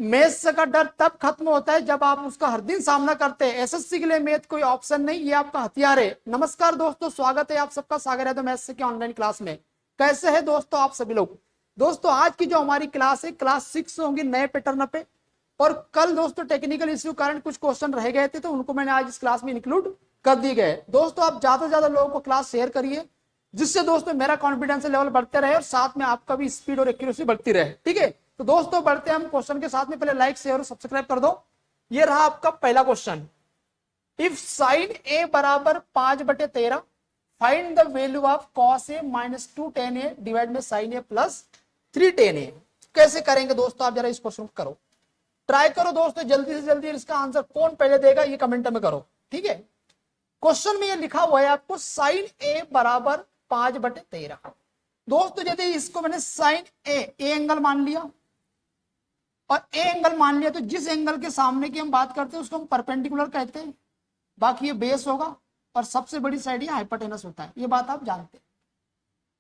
Maths का डर तब खत्म होता है जब आप उसका हर दिन सामना करते हैं। एसएससी के लिए मैथ कोई ऑप्शन नहीं, ये आपका हथियार है। नमस्कार दोस्तों, स्वागत है आप सबका सागर यादव मैथ्स की ऑनलाइन क्लास में। कैसे है दोस्तों आप सभी लोग। दोस्तों आज की जो हमारी क्लास है क्लास 6 होंगी नए पैटर्न पे। और कल दोस्तों टेक्निकल इश्यू कारण कुछ क्वेश्चन रह गए थे तो उनको मैंने आज इस क्लास में इंक्लूड कर दिए गए। दोस्तों आप ज्यादा से ज्यादा लोगों को क्लास शेयर करिए, जिससे दोस्तों मेरा कॉन्फिडेंस लेवल बढ़ते रहे और साथ में आपका भी स्पीड और एक्यूरेसी बढ़ती रहे। ठीक है, तो दोस्तों बढ़ते हैं हम क्वेश्चन के साथ में। पहले लाइक शेयर और सब्सक्राइब कर दो। ये रहा आपका पहला क्वेश्चन। इफ साइन ए बराबर 5/13 find the value of cos A -2 tan A divide में साइन ए प्लस 3 tan ए। कैसे करेंगे दोस्तों, आप जरा इस क्वेश्चन को करो, ट्राई करो दोस्तों, जल्दी से जल्दी। इसका आंसर कौन पहले देगा ये कमेंट में करो। ठीक है, क्वेश्चन में ये लिखा हुआ है आपको साइन ए बराबर 5/13। दोस्तों यदि इसको मैंने साइन ए एंगल मान लिया और ए एंगल मान लिया, तो जिस एंगल के सामने की हम बात करते हैं उसको हम परपेंडिकुलर कहते हैं। बाकी ये बेस होगा और सबसे बड़ी साइड ये हाइपोटेनस होता है, ये बात आप जानते हैं।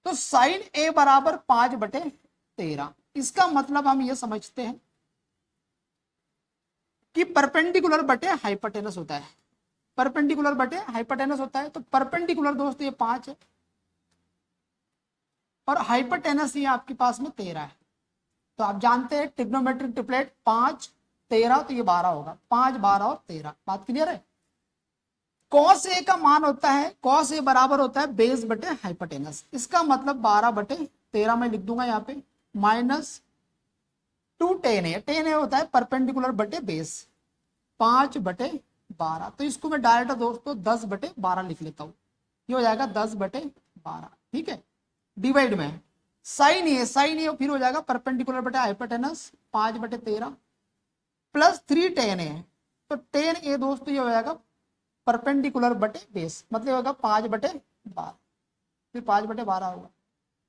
तो साइन ए बराबर 5/13, इसका मतलब हम ये समझते हैं कि परपेंडिकुलर बटे हाइपोटेनस होता है। परपेंडिकुलर बटे हाइपोटेनस होता है। तो परपेंडिकुलर दोस्तों ये 5 है और हाइपोटेनस ये आपके पास में 13 है। तो आप जानते हैं ट्रिग्नोमेट्रिक ट्रिपलेट 5 13, तो ये 12 होगा। 5 12 और 13, बात क्लियर है। कॉस ए का मान होता है, कॉस ए बराबर होता है बेस बटे हाइपोटेनस। इसका मतलब 12/13 में लिख दूंगा यहाँ पे -2 tan ए। tan ए होता है परपेंडिकुलर बटे बेस 5/12। तो इसको मैं डायरेक्ट दोस्तों 10/12 लिख लेता हूँ। ये हो जाएगा 10/12। ठीक है, डिवाइड में साइन ए, साइन ए फिर हो जाएगा परपेंडिकुलर बटे हाइपोटेनस 5/13 प्लस 3 tan ए। तो tan ए दोस्तों ये हो जाएगा परपेंडिकुलर बटे बेस, मतलब होगा 5/12, फिर 5/12 होगा।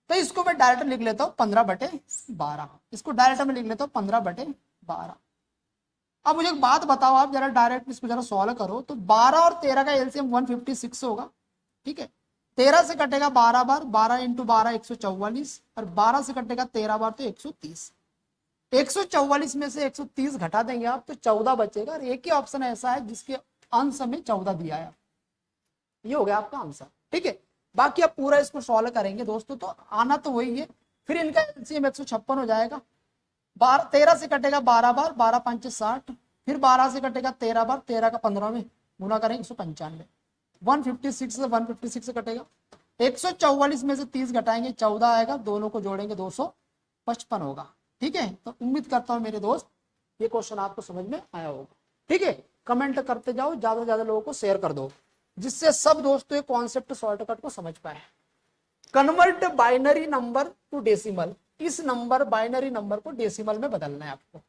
तो इसको मैं डायरेक्ट लिख लेता हूँ 15/12। इसको डायरेक्ट में लिख लेता हूँ 15/12। अब मुझे एक बात बताओ, आप जरा डायरेक्ट इसको जरा सॉल्व करो। तो 12 और 13 का एलसीएम 156 होगा। ठीक है, 13 से कटेगा 12 बार, 12 × 12 144, और 12 से कटेगा 13 बार तो 130। 144 में से 130 घटा देंगे आप तो 14 बचेगा। और एक ही ऑप्शन ऐसा है जिसके आंसर में 14 दिया है। ये हो गया आपका आंसर। ठीक है, बाकी आप पूरा इसको सॉल्व करेंगे दोस्तों तो आना तो वही है। फिर इनका एलसीएम 156 हो जाएगा। 13 से कटेगा 12 बार, 12 × 5 = 60, फिर 12 से कटेगा 13 बार, 13 का 15 में गुना करेंगे 195। 156 से 156 से कटेगा, 144 में से 30 घटाएंगे 14 आएगा, दोनों को जोड़ेंगे 255 होगा। ठीक है, तो उम्मीद करता हूं मेरे दोस्त ये क्वेश्चन आपको समझ में आया होगा। ठीक है, कमेंट करते जाओ, ज्यादा से ज्यादा लोगों को शेयर कर दो, जिससे सब दोस्तों ये कॉन्सेप्ट शॉर्टकट को समझ पाए। Convert binary number two decimal. इस नंबर बाइनरी नंबर को डेसिमल में बदलना है आपको।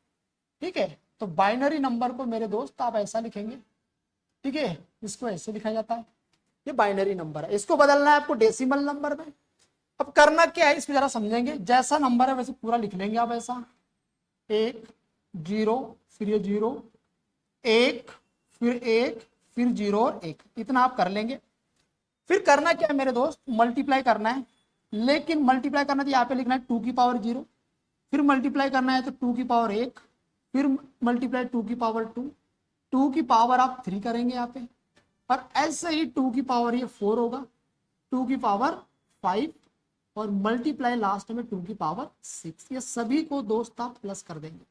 ठीक है, तो बाइनरी नंबर को मेरे दोस्त आप ऐसा लिखेंगे। ठीक है, इसको ऐसे लिखा जाता है, ये बाइनरी नंबर है, इसको बदलना है आपको डेसिमल नंबर में। अब करना क्या है इसको जरा समझेंगे। जैसा नंबर है वैसे पूरा लिख लेंगे आप ऐसा, 1 0 फिर ये 0 1 फिर 1 फिर 0 और 1, इतना आप कर लेंगे। फिर करना क्या है मेरे दोस्त, मल्टीप्लाई करना है। लेकिन मल्टीप्लाई करना तो यहाँ पे लिखना है 2 की पावर 0, फिर मल्टीप्लाई करना है तो 2 की पावर 1, फिर मल्टीप्लाई 2 की पावर 2, 2 की पावर आप 3 करेंगे यहाँ पे, और ऐसे ही 2 की पावर ये 4 होगा, 2 की पावर 5, और मल्टीप्लाई लास्ट में 2 की पावर 6। ये सभी को दोस्त आप प्लस कर देंगे,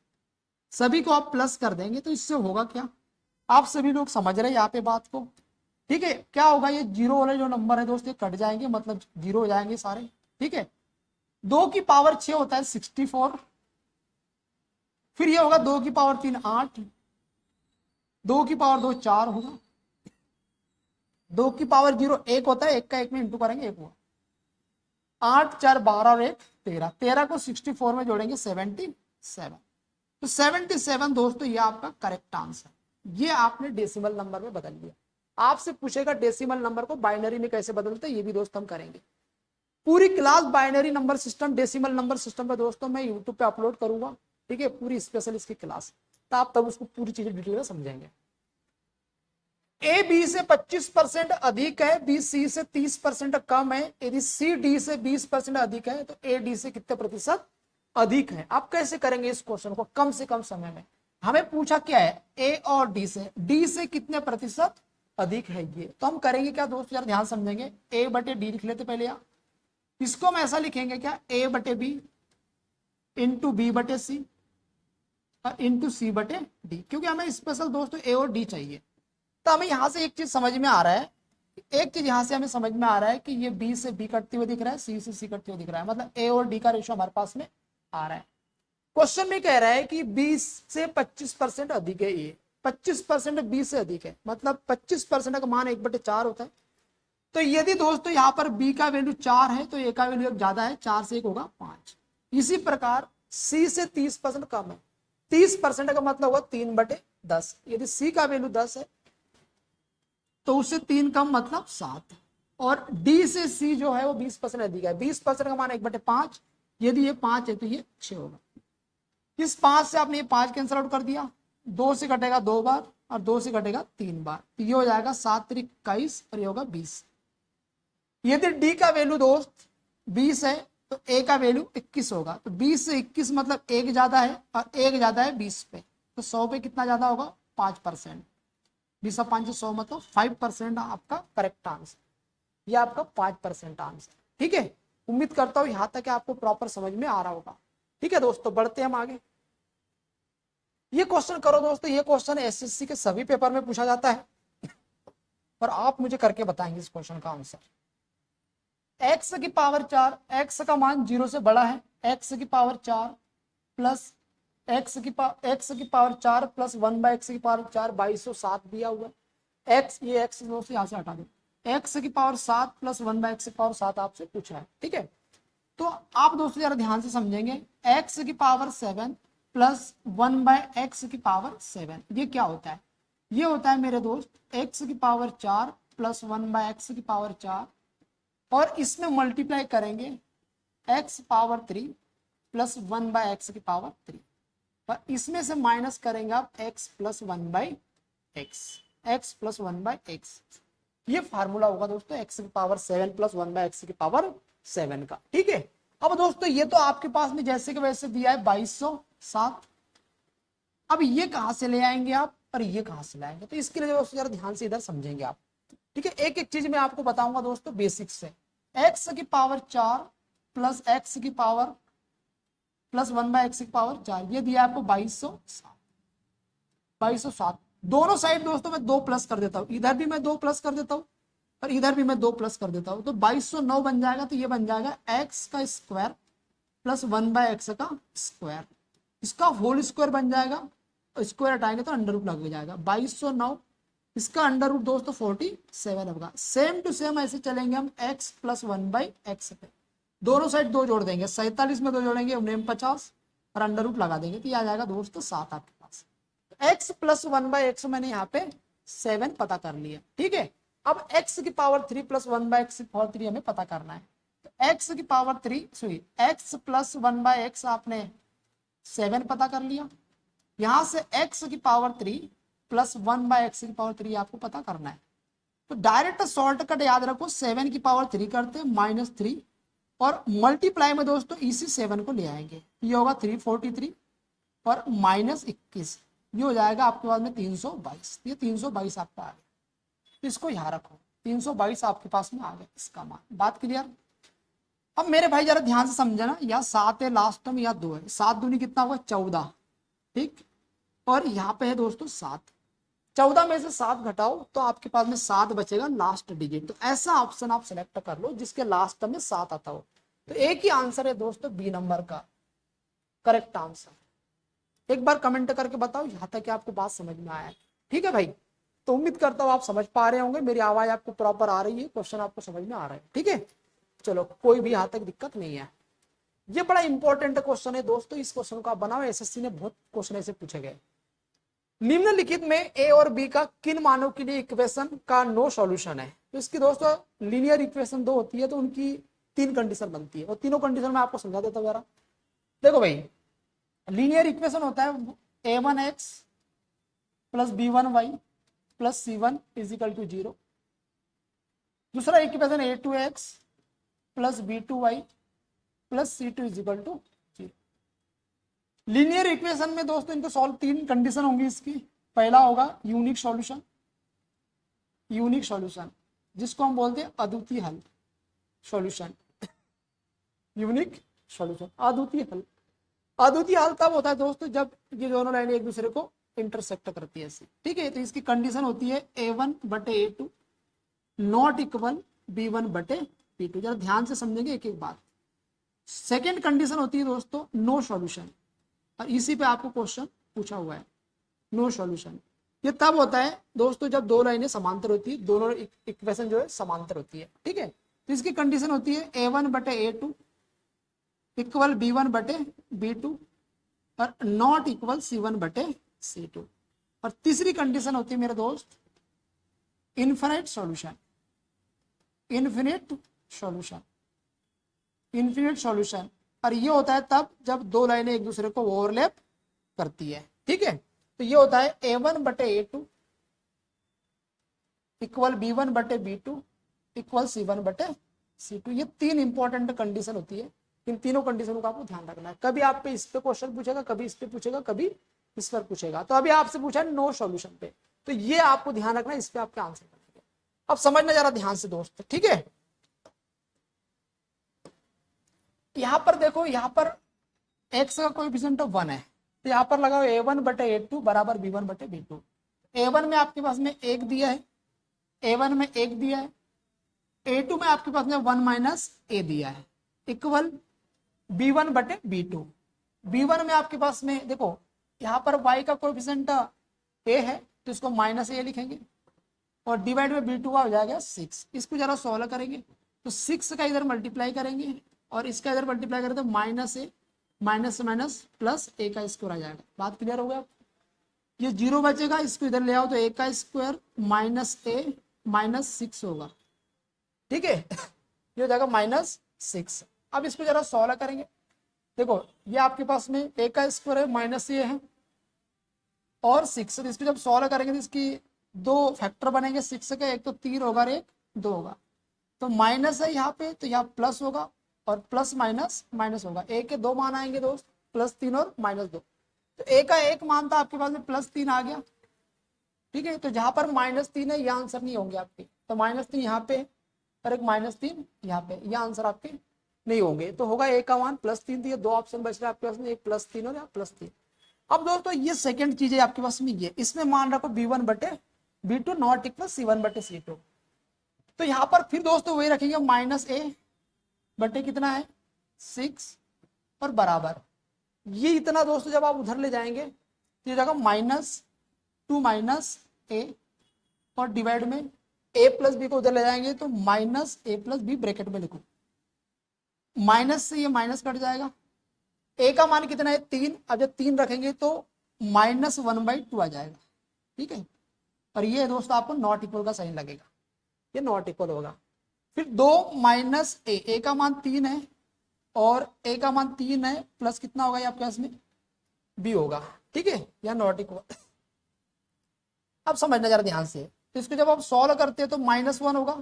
सभी को आप प्लस कर देंगे। तो इससे होगा क्या, आप सभी लोग समझ रहे हैं यहाँ पे बात को। ठीक है, क्या होगा, ये 0 वाले जो नंबर है दोस्त ये कट जाएंगे, मतलब 0 हो जाएंगे सारे। ठीक है, 2 की पावर 6 होता है 64, फिर ये होगा 2 की पावर 3 8, 2 की पावर 2 4 होगा, 2 की पावर 0 1 होता है, 1 का 1 में इंटू करेंगे 1 हुआ, 8 4 12 और 1 13, 13 को 64 में जोड़ेंगे 77। तो 77 दोस्तों ये आपका करेक्ट आंसर। ये आपने डेसिमल नंबर में बदल दिया। आपसे पूछेगा डेसिमल नंबर को बाइनरी में कैसे बदलते, ये भी दोस्त हम करेंगे। पूरी class binary number system, decimal number system पे दोस्तों मैं यूट्यूब पे अपलोड करूंगा। ठीक है, पूरी स्पेशल इसकी क्लास, तो आप तब उसको पूरी चीजें डिटेल में समझेंगे। ए बी से 25% अधिक है, बी सी से 30% कम है, यदि सी डी से 20% अधिक है, तो ए डी से कितने प्रतिशत अधिक है। आप कैसे करेंगे इस क्वेश्चन को कम से कम समय में? हमें पूछा क्या है, ए और डी से कितने प्रतिशत अधिक है ये। तो हम करेंगे क्या दोस्तों, यार ध्यान समझेंगे, ए बटे डी लिख लेते पहले। यार इसको हम ऐसा लिखेंगे क्या, ए बटे बी इंटू बी बटे सी और इंटू सी बटे डी, क्योंकि हमें स्पेशल दोस्तों ए और डी चाहिए। तो हमें यहां से एक चीज समझ में आ रहा है, एक चीज यहां से हमें समझ में आ रहा है कि ये बी से बी कटते हुए दिख रहा है, सी से सी कटते हुए दिख रहा है, मतलब ए और डी का रेशो हमारे पास में आ रहा है। क्वेश्चन में कह रहा है कि 20 से 25% अधिक है ये, 25% 20 से अधिक है, मतलब 25% का मान 1/4 होता है। तो यदि दोस्तों यहाँ पर b का वैल्यू 4 है तो a का वैल्यू ज्यादा है, 4 से 1 होगा 5। इसी प्रकार c से 30% कम है, 30% का मतलब होगा 3/10। यदि c का वैल्यू 10 है तो उससे 3 कम मतलब 7, और d से c जो है वो 20% अधिक है, 20% का मान 1/5, यदि ये 5 है तो ये 6 होगा। इस 5 से आपने ये 5 कैंसिल आउट कर दिया, 2 से कटेगा 2 बार और 2 से कटेगा 3 बार, तो ये हो जाएगा 7 त्रिक 21 और ये होगा 20। यदि d का वैल्यू दोस्त 20 है तो a का वैल्यू 21 होगा, तो 20 से 21 मतलब 1 ज्यादा है और 1 ज्यादा है 20 पे, तो 100 पे कितना ज्यादा होगा, 5%। 20 और 5 से 100 मतलब 5% आपका करेक्ट आंसर, ये आपका 5% आंसर। ठीक है, उम्मीद करता हूं यहां तक आपको प्रॉपर समझ में आ रहा होगा। ठीक है दोस्तों, बढ़ते हैं हम आगे। ये क्वेश्चन करो दोस्तों, ये क्वेश्चन एसएससी के सभी पेपर में पूछा जाता है और आप मुझे करके बताएंगे इस क्वेश्चन का आंसर। x की पावर 4, x का मान 0 से बड़ा है, x की पावर 4 प्लस x की पावर 4 प्लस 1/x की पावर 4, 2207 दिया हुआ है। x, ये x दोस्तों यहाँ से हटा दो, x की पावर 7 प्लस 1/x की पावर 7 आपसे पूछा है। ठीक है, तो आप दोस्तों जरा ध्यान से समझेंगे, x की पावर 7 प्लस 1/x की पावर 7 ये क्या होता है, ये होता है मेरे दोस्त x की पावर 4 प्लस 1/x की पावर 4, और इसमें मल्टीप्लाई करेंगे x पावर 3 प्लस 1/x की पावर 3, और इसमें से माइनस करेंगे आप x plus 1/x, x plus 1/x। ये फार्मूला होगा दोस्तों x की पावर 7 प्लस 1/x की पावर 7 का। ठीक है, अब दोस्तों ये तो आपके पास में जैसे कि वैसे दिया है 2207, अब ये कहां से ले आएंगे आप और ये कहां से लाएंगे, तो इसके लिए दोस्तों जरा ध्यान से इधर समझेंगे आप। ठीक है, एक एक चीज मैं आपको बताऊंगा दोस्तों बेसिक से। x की पावर 4 प्लस x की पावर प्लस 1/x की पावर 4, ये दिया आपको 2207। दोनों साइड दोस्तों मैं 2 प्लस कर देता हूं, इधर भी मैं 2 प्लस कर देता हूं और इधर भी मैं 2 प्लस कर देता हूं, तो 2209 बन जाएगा। तो ये बन जाएगा x का स्क्वायर प्लस 1/x का स्क्वायर, इसका होल स्क्वायर बन जाएगा, स्क्वायर हटाएंगे तो अंडर रूट लग जाएगा। 2209 इसका अंडर रूट दोस्तों 47 होगा। सेम टू सेम ऐसे चलेंगे हम x प्लस 1/x पे, दोनों साइड 2 जोड़ देंगे, 47 में 2 जोड़ेंगे 50 और अंडर रूट लगा देंगे, तो ये आ जाएगा दोस्तों 7 आपके पास। x प्लस 1/x मैंने यहाँ पे 7 पता कर लिया। ठीक है, अब x की पावर 3 प्लस 1/x की पावर 3 हमें पता करना है, तो x की power 3 sorry x plus 1/x आपने 7 पता कर लिया, यहां से x की पावर 3 प्लस 1/x की पावर 3 आपको पता करना है। तो डायरेक्ट शॉर्टकट याद रखो, 7 की पावर 3 करते -3 और मल्टीप्लाई में दोस्तों इसी 7 को ले आएंगे, ये होगा 343 और -21, ये हो जाएगा आपके पास में 322। ये 322 आपका आ गया, तो इसको यहाँ रखो, 322 आपके पास में आ गया इसका मान। बात क्लियर? अब मेरे भाई जरा ध्यान से समझना, या 7 है लास्ट में या 2 है, 7 दूनी कितना हुआ 14। ठीक, और यहाँ पे है दोस्तों 7, 14 में से 7 घटाओ तो आपके पास में 7 बचेगा लास्ट डिजिट। तो ऐसा ऑप्शन आप सिलेक्ट कर लो जिसके लास्ट में 7 आता हो। तो एक ही आंसर है दोस्तों बी नंबर का करेक्ट आंसर। एक बार कमेंट करके बताओ यहाँ तक आपको बात समझ में आया है। ठीक है भाई, तो उम्मीद करता हूँ आप समझ पा रहे होंगे, मेरी आवाज आपको प्रॉपर आ रही है, क्वेश्चन आपको समझ में आ रहा है। ठीक है, चलो कोई भी यहाँ तक दिक्कत नहीं है। ये बड़ा इंपॉर्टेंट क्वेश्चन है दोस्तों, इस क्वेश्चन का बनाओ, एसएससी ने बहुत क्वेश्चन ऐसे पूछे गए। निम्नलिखित में ए और बी का किन मानों के लिए इक्वेशन का नो सॉल्यूशन है। तो इसकी दोस्तों लीनियर इक्वेशन 2 होती है, तो उनकी 3 कंडीशन बनती है, और तीनों कंडीशन मैं आपको समझा देता हूँ जरा। देखो भाई, लीनियर इक्वेशन होता है a1x plus b1y plus c1 is equal to 0। दूसरा equation a2x plus b2y plus c2 is equal to 0। Linear equation में दोस्तों इनको सॉल्व, तीन कंडीशन होंगी इसकी। पहला होगा यूनिक सॉल्यूशन, यूनिक सॉल्यूशन जिसको हम बोलते हैं अद्वितीय हल, सॉल्यूशन, यूनिक सॉल्यूशन, अद्वितीय हल। अद्वितीय हल तब होता है दोस्तों जब ये दोनों लाइनें एक दूसरे को इंटरसेक्ट करती है ऐसी, ठीक है। तो इसकी कंडीशन होती है A1/A2 नॉट इक्वल B1/B2। जरा ध्यान से समझेंगे एक एक बात। सेकेंड कंडीशन होती है दोस्तों नो सॉल्यूशन, और इसी पे आपको क्वेश्चन पूछा हुआ है, नो सॉल्यूशन। ये तब होता है दोस्तों जब दो लाइनें समांतर होती है, दोनों इक्वेशन जो है समांतर होती है, ठीक है। तो इसकी कंडीशन होती है A1/A2 इक्वल B1/B2 और नॉट इक्वल C1/C2। और तीसरी कंडीशन होती है मेरे दोस्त infinite solution, infinite solution, infinite solution. और ये होता है तब जब दो लाइनें एक दूसरे को ओवरलैप करती है, ठीक है। तो ये होता है A1/A2 equal B1/B2 equal C1/C2। ये तीन इंपॉर्टेंट कंडीशन होती है। इन तीनों कंडीशनों का आपको ध्यान रखना है। कभी आप पे इस पे क्वेश्चन पूछेगा, कभी इस पे पूछेगा, कभी इस पर पूछेगा। तो अभी आपसे पूछा है नो सॉल्यूशन पे, तो ये आपको ध्यान रखना है, इस पे आपके आंसर करने। अब समझना जरा ध्यान से दोस्त, ठीक है। यहां पर देखो, यहां पर एक्स का कोएफिशिएंट 1 है, तो यहां पर लगाओ A1/A2 बराबर B1/B2। A1 में आपके पास में एक दिया है, A1 में एक दिया है, A2 में आपके पास में 1 - A दिया है इक्वल B1/B2। B1 में आपके पास में देखो यहाँ पर y का कोएफिशिएंट A है, तो इसको -A लिखेंगे और डिवाइड में B2 का हो जाएगा 6। इसको जरा सॉल्व करेंगे तो 6 का इधर मल्टीप्लाई करेंगे और इसका इधर मल्टीप्लाई करें तो -A माइनस से माइनस प्लस A का स्क्वायर आ जाएगा। बात क्लियर हो गया? ये 0 बचेगा, इसको इधर ले आओ तो A का स्क्वायर -A -6 होगा, ठीक है। ये हो जाएगा -6। अब इसको जरा सॉल्व करेंगे। देखो ये आपके पास में A का स्क्वायर है, -A है और 6। तो इसको जब सॉल्व करेंगे तो इसकी दो फैक्टर बनेंगे 6 के, एक तो 3 होगा और एक 2 होगा। तो माइनस है यहाँ पे, तो यहाँ प्लस होगा और प्लस माइनस माइनस होगा। A के दो मान आएंगे दोस्त, +3 और -2। तो A का एक मान था आपके पास में +3 आ गया, ठीक है। तो जहां पर -3 है यह आंसर नहीं होंगे आपके, तो -3 यहाँ पे और एक -3 यहाँ पे, यह आंसर आपके नहीं होंगे। तो होगा A का मान +3। दिए, दो ऑप्शन बच रहे आपके पास में, एक +3 और +3। अब दोस्तों ये सेकंड चीज है आपके पास में, ये इसमें मान रखो B1/B2 नॉट इक्वल C1/C2। तो यहाँ पर फिर दोस्तों वही रखेंगे -A बटे कितना है 6 और बराबर ये इतना। दोस्तों जब आप उधर ले जाएंगे तो ये जगह -2 A और डिवाइड में A + B को उधर ले जाएंगे तो -A + B ब्रैकेट में लिखो, माइनस से ये माइनस कट जाएगा। A का मान कितना है 3, अब जब 3 रखेंगे तो -1/2 आ जाएगा, ठीक है। और ये दोस्तों आपको नॉट इक्वल का साइन लगेगा, ये नॉट इक्वल होगा। फिर 2 -A का मान 3 है और A का मान 3 है, प्लस कितना होगा ये आपके पास में B होगा, ठीक है, या नॉट इक्वल। अब समझना जरा ध्यान से। तो इसको जब आप सॉल्व करते हैं तो -1 होगा,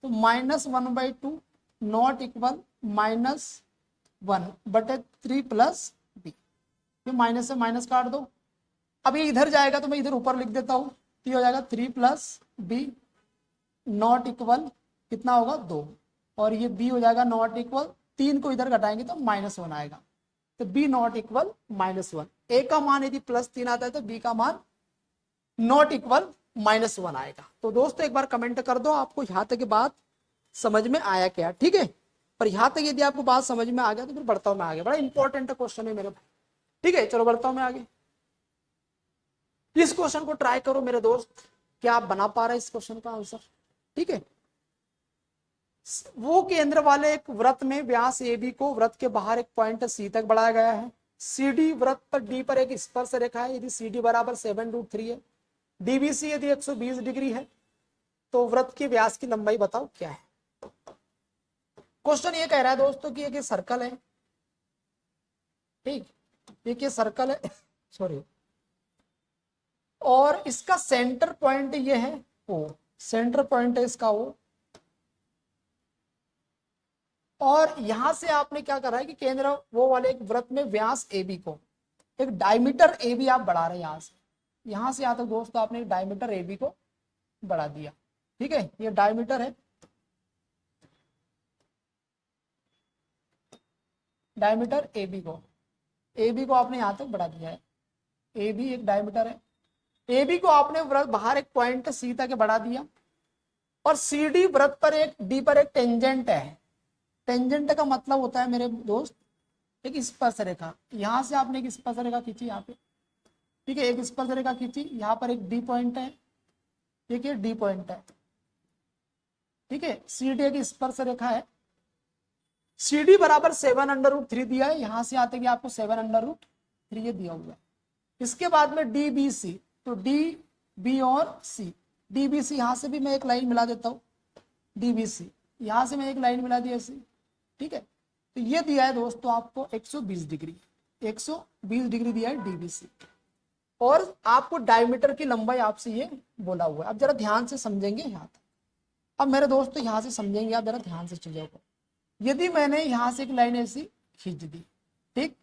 तो -1/2 नॉट इक्वल -1/3 + B। फिर माइनस से माइनस काट दो। अब ये इधर जाएगा तो मैं इधर ऊपर लिख देता हूँ, तो ये हो जाएगा 3 + B नॉट इक्वल कितना होगा 2, और ये B हो जाएगा नॉट इक्वल 3 को इधर घटाएंगे तो -1 आएगा, तो B नॉट इक्वल -1। A का मान यदि +3 आता है तो B का मान नॉट इक्वल -1 आएगा। तो दोस्तों एक बार कमेंट कर दो आपको यहाँ तक की बात समझ में आया क्या, ठीक है। पर यहाँ तक यदि आपको बात समझ में आ गया तो फिर बढ़ता हूं मैं आगे, बड़ा इंपॉर्टेंट क्वेश्चन है मेरे भाई, ठीक है। चलो बढ़ता हूं मैं आगे। इस क्वेश्चन को ट्राई करो मेरे दोस्त, क्या आप बना पा रहे हैं इस क्वेश्चन का आंसर, ठीक है। वो केंद्र वाले एक वृत्त में व्यास AB को वृत्त के बाहर एक पॉइंट C तक बढ़ाया गया है। CD वृत्त पर D पर एक स्पर्श रेखा है, यदि CD बराबर 7√3 है, DBC यदि 120 डिग्री है, तो वृत्त के व्यास की लंबाई बताओ क्या है। क्वेश्चन ये कह रहा है दोस्तों कि एक सर्कल है, ठीक, एक सर्कल है सॉरी, और इसका सेंटर पॉइंट ये है O, सेंटर पॉइंट है इसका O, और यहां से आपने क्या करा है कि केंद्र वो वाले एक वृत्त में व्यास AB को एक डायमीटर ए बी आप बढ़ा रहे हैं यहां से यहां तक दोस्तों आपने एक डायमीटर ए बी को बढ़ा दिया। ठीक है, ये डायमीटर है, डायमीटर ए बी को आपने यहां तक बढ़ा दिया है। ए बी एक डायमीटर है, ए बी को आपने वृत्त बाहर एक पॉइंट सी तक बढ़ा दिया, और सी डी वृत्त पर एक डी पर एक टेंजेंट है। टेंजेंट का मतलब होता है मेरे दोस्त एक स्पर्श रेखा। यहां से आपने एक स्पर्श रेखा खींची यहाँ पे, ठीक है, एक स्पर्श रेखा खींची, यहाँ पर एक डी पॉइंट है, ठीक है, डी पॉइंट है, ठीक है। सी डी एक स्पर्श रेखा है, सी डी बराबर 7√3 दिया है, यहां से आते कि आपको 7√3 ये दिया हुआ है। इसके बाद में डी बी सी, तो डी बी और सी, डी बी सी यहां से भी मैं एक लाइन मिला देता हूँ, डी बी सी यहां से मैं एक लाइन मिला दी ऐसी, ठीक है। तो ये दिया है दोस्तों आपको 120 डिग्री, 120 डिग्री दिया है डीबीसी, और आपको डायमीटर की लंबाई आपसे ये बोला हुआ है। अब जरा ध्यान से समझेंगे यहाँ तक। अब मेरे दोस्तों यहाँ से समझेंगे आप जरा ध्यान से चीजों को। यदि मैंने यहाँ से एक लाइन ऐसी खींच दी, ठीक,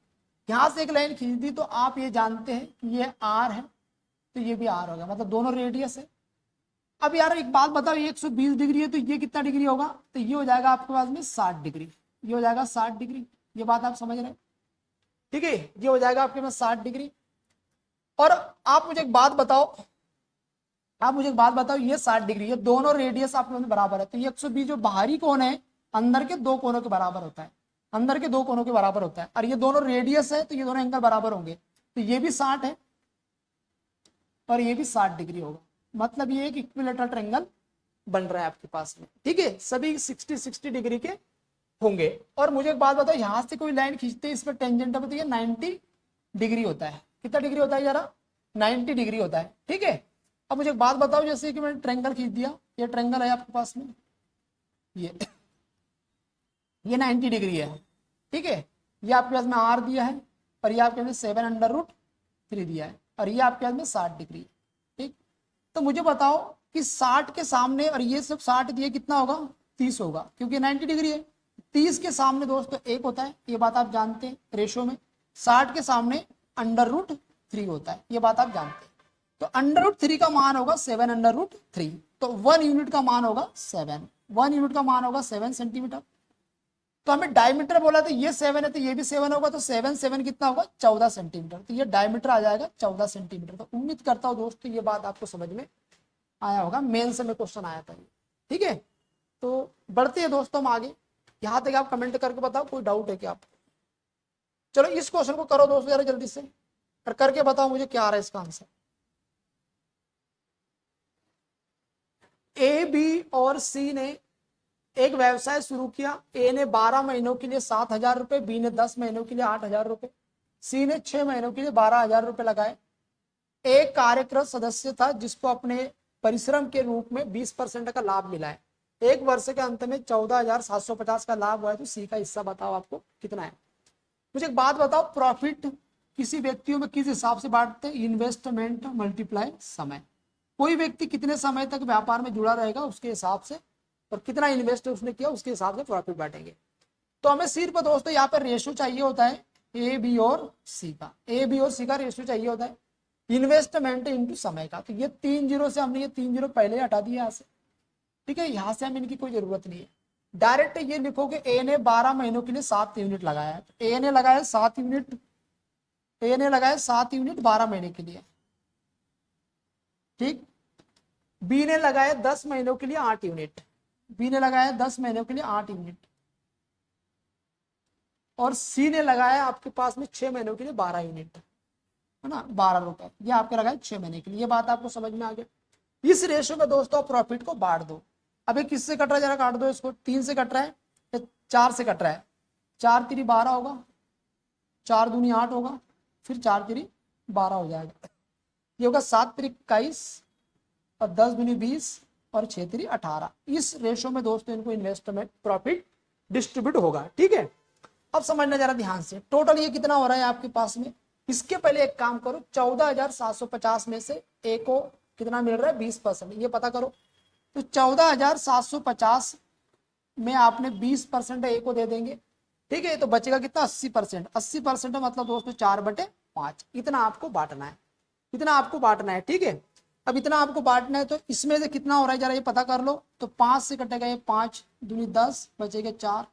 यहाँ से एक लाइन खींच दी, तो आप ये जानते हैं कि ये आर है, तो ये भी आर होगा, मतलब दोनों रेडियस है। अब यार एक बात बताओ, ये 120 डिग्री है, तो ये कितना डिग्री होगा? तो ये हो जाएगा आपके पास में 60 डिग्री, ये हो जाएगा 60 डिग्री। ये बात आप समझ रहे हैं, ठीक है, ये हो जाएगा आपके पास 60 डिग्री। और आप मुझे एक बात बताओ, ये 60 डिग्री, ये दोनों रेडियस आपके पास बराबर है, तो ये 120 जो बाहरी कोण है अंदर के दो कोनों के बराबर होता है, अंदर के दो कोनों के बराबर होता है, और ये दोनों रेडियस है, तो ये दोनों एंगल बराबर होंगे, तो ये भी 60 है और ये भी 60 डिग्री होगा। मतलब ये एक इक्विलेटरल ट्रायंगल बन रहा है आपके पास में, ठीक है, सभी 60 डिग्री के होंगे। और मुझे एक बात बताओ, यहां से कोई लाइन खींचते हैं, इस पर टेंजेंट है, तो ये 90 डिग्री होता है। कितना डिग्री होता है जरा? 90 डिग्री होता है, ठीक है। अब मुझे एक बात बताओ, जैसे कि मैंने ट्रायंगल खींच दिया, ये ट्रायंगल है आपके पास में, ये 90 डिग्री है, ठीक है, ये आपके पास में आर दिया है, और ये आपके पास 7√3 दिया है, और ये आपके पास में 60 डिग्री, ठीक। तो मुझे बताओ कि 60 के सामने, और ये सब 60 दिए, कितना होगा? 30 होगा, क्योंकि 90 डिग्री है। 30 के सामने दोस्तों 1 होता है, ये बात आप जानते हैं रेशो में। 60 के सामने √3 होता है, ये बात आप जानते हैं। तो √3 का मान होगा 7√3, तो 1 यूनिट का मान होगा 7, 1 यूनिट का मान होगा 7 सेंटीमीटर। तो हमें डायमीटर बोला, तो ये 7 है, तो ये भी 7 होगा, तो 7 कितना होगा? 14 सेंटीमीटर। तो ये डायमीटर आ जाएगा 14 सेंटीमीटर। तो उम्मीद करता हूँ दोस्तों ये बात आपको समझ में आया होगा, मेन से में क्वेश्चन आया था, ठीक है। तो बढ़ते हैं दोस्तों हम आगे, यहाँ तक आप कमेंट करके बताओ कोई डाउट है क्या आपको? चलो इस क्वेश्चन को करो दोस्तों जरा जल्दी से, और करके बताओ मुझे क्या आ रहा है इसका आंसर। ए, बी और सी ने एक व्यवसाय शुरू किया। ए ने 12 महीनों के लिए 7,000 रुपए, बी ने 10 महीनों के लिए 8,000 रुपए, सी ने 6 महीनों के लिए 12,000 रुपए लगाए। एक कार्यक्रत सदस्य था जिसको अपने परिश्रम के रूप में 20% का लाभ मिला है। एक वर्ष के अंत में 14,750 का लाभ हुआ है, तो सी का हिस्सा बताओ आपको कितना है। मुझे एक बात बताओ, प्रॉफिट किसी व्यक्तियों में किस हिसाब से बांटते हैं? इन्वेस्टमेंट मल्टीप्लाई समय। कोई व्यक्ति कितने समय तक व्यापार में जुड़ा रहेगा उसके हिसाब से, और कितना इन्वेस्ट उसने किया उसके हिसाब से प्रॉफिट बांटेंगे। तो हमें सिर्फ दोस्तों यहाँ पर रेशो चाहिए होता है ए, बी और सी का, ए, बी और सी का रेशो चाहिए होता है इन्वेस्टमेंट इनटू समय का। तो ये 3 जीरो से हमने ये 3 जीरो पहले हटा दिया यहाँ से, ठीक है, यहाँ से हम इनकी कोई जरूरत नहीं है। डायरेक्ट ये लिखोगे ए ने 12 महीनों के लिए 7 यूनिट लगाया है, तो ए ने लगाया 7 यूनिट, ए ने लगाया 7 यूनिट 12 महीने के लिए, ठीक। बी ने लगाया 10 महीनों के लिए 8 यूनिट, बी ने लगाया 10 महीनों के लिए 8 यूनिट, और सी ने लगाया आपके पास में 6 महीनों के लिए 12 यूनिट, है ना, 12 रुपए, ये आपके लगाए 6 महीने के लिए। ये बात आपको समझ में आ गई। इस रेशो में दोस्तों प्रॉफिट को बांट दो। अभी किससे कट रहा है जरा काट दो इसको, 3 से कट रहा है या 4 से कट रहा है? 4 3 12 होगा, 4 दूनी 8 होगा, फिर 4 3 12 हो जाएगा। ये होगा 7 3 21, और 10 दूनी 20, और 6 3 18। इस रेशो में दोस्तों इनको इन्वेस्टमेंट प्रॉफिट डिस्ट्रीब्यूट होगा, ठीक है। अब समझना जरा ध्यान से, टोटल ये कितना हो रहा है आपके पास में। इसके पहले एक काम करो, 14,750 में से ए को कितना मिल रहा है? 20%, ये पता करो। तो 14,750 में आपने 20% ए को दे देंगे, ठीक है, तो बचेगा कितना? 80%। 80% मतलब दोस्तों 4/5, 5, इतना आपको बांटना है, इतना आपको बांटना है, ठीक है। अब इतना आपको बांटना है तो इसमें से कितना हो रहा है जरा ये पता कर लो। तो 5 से कटेगा ये 5 दूनी 10, बचेगा 4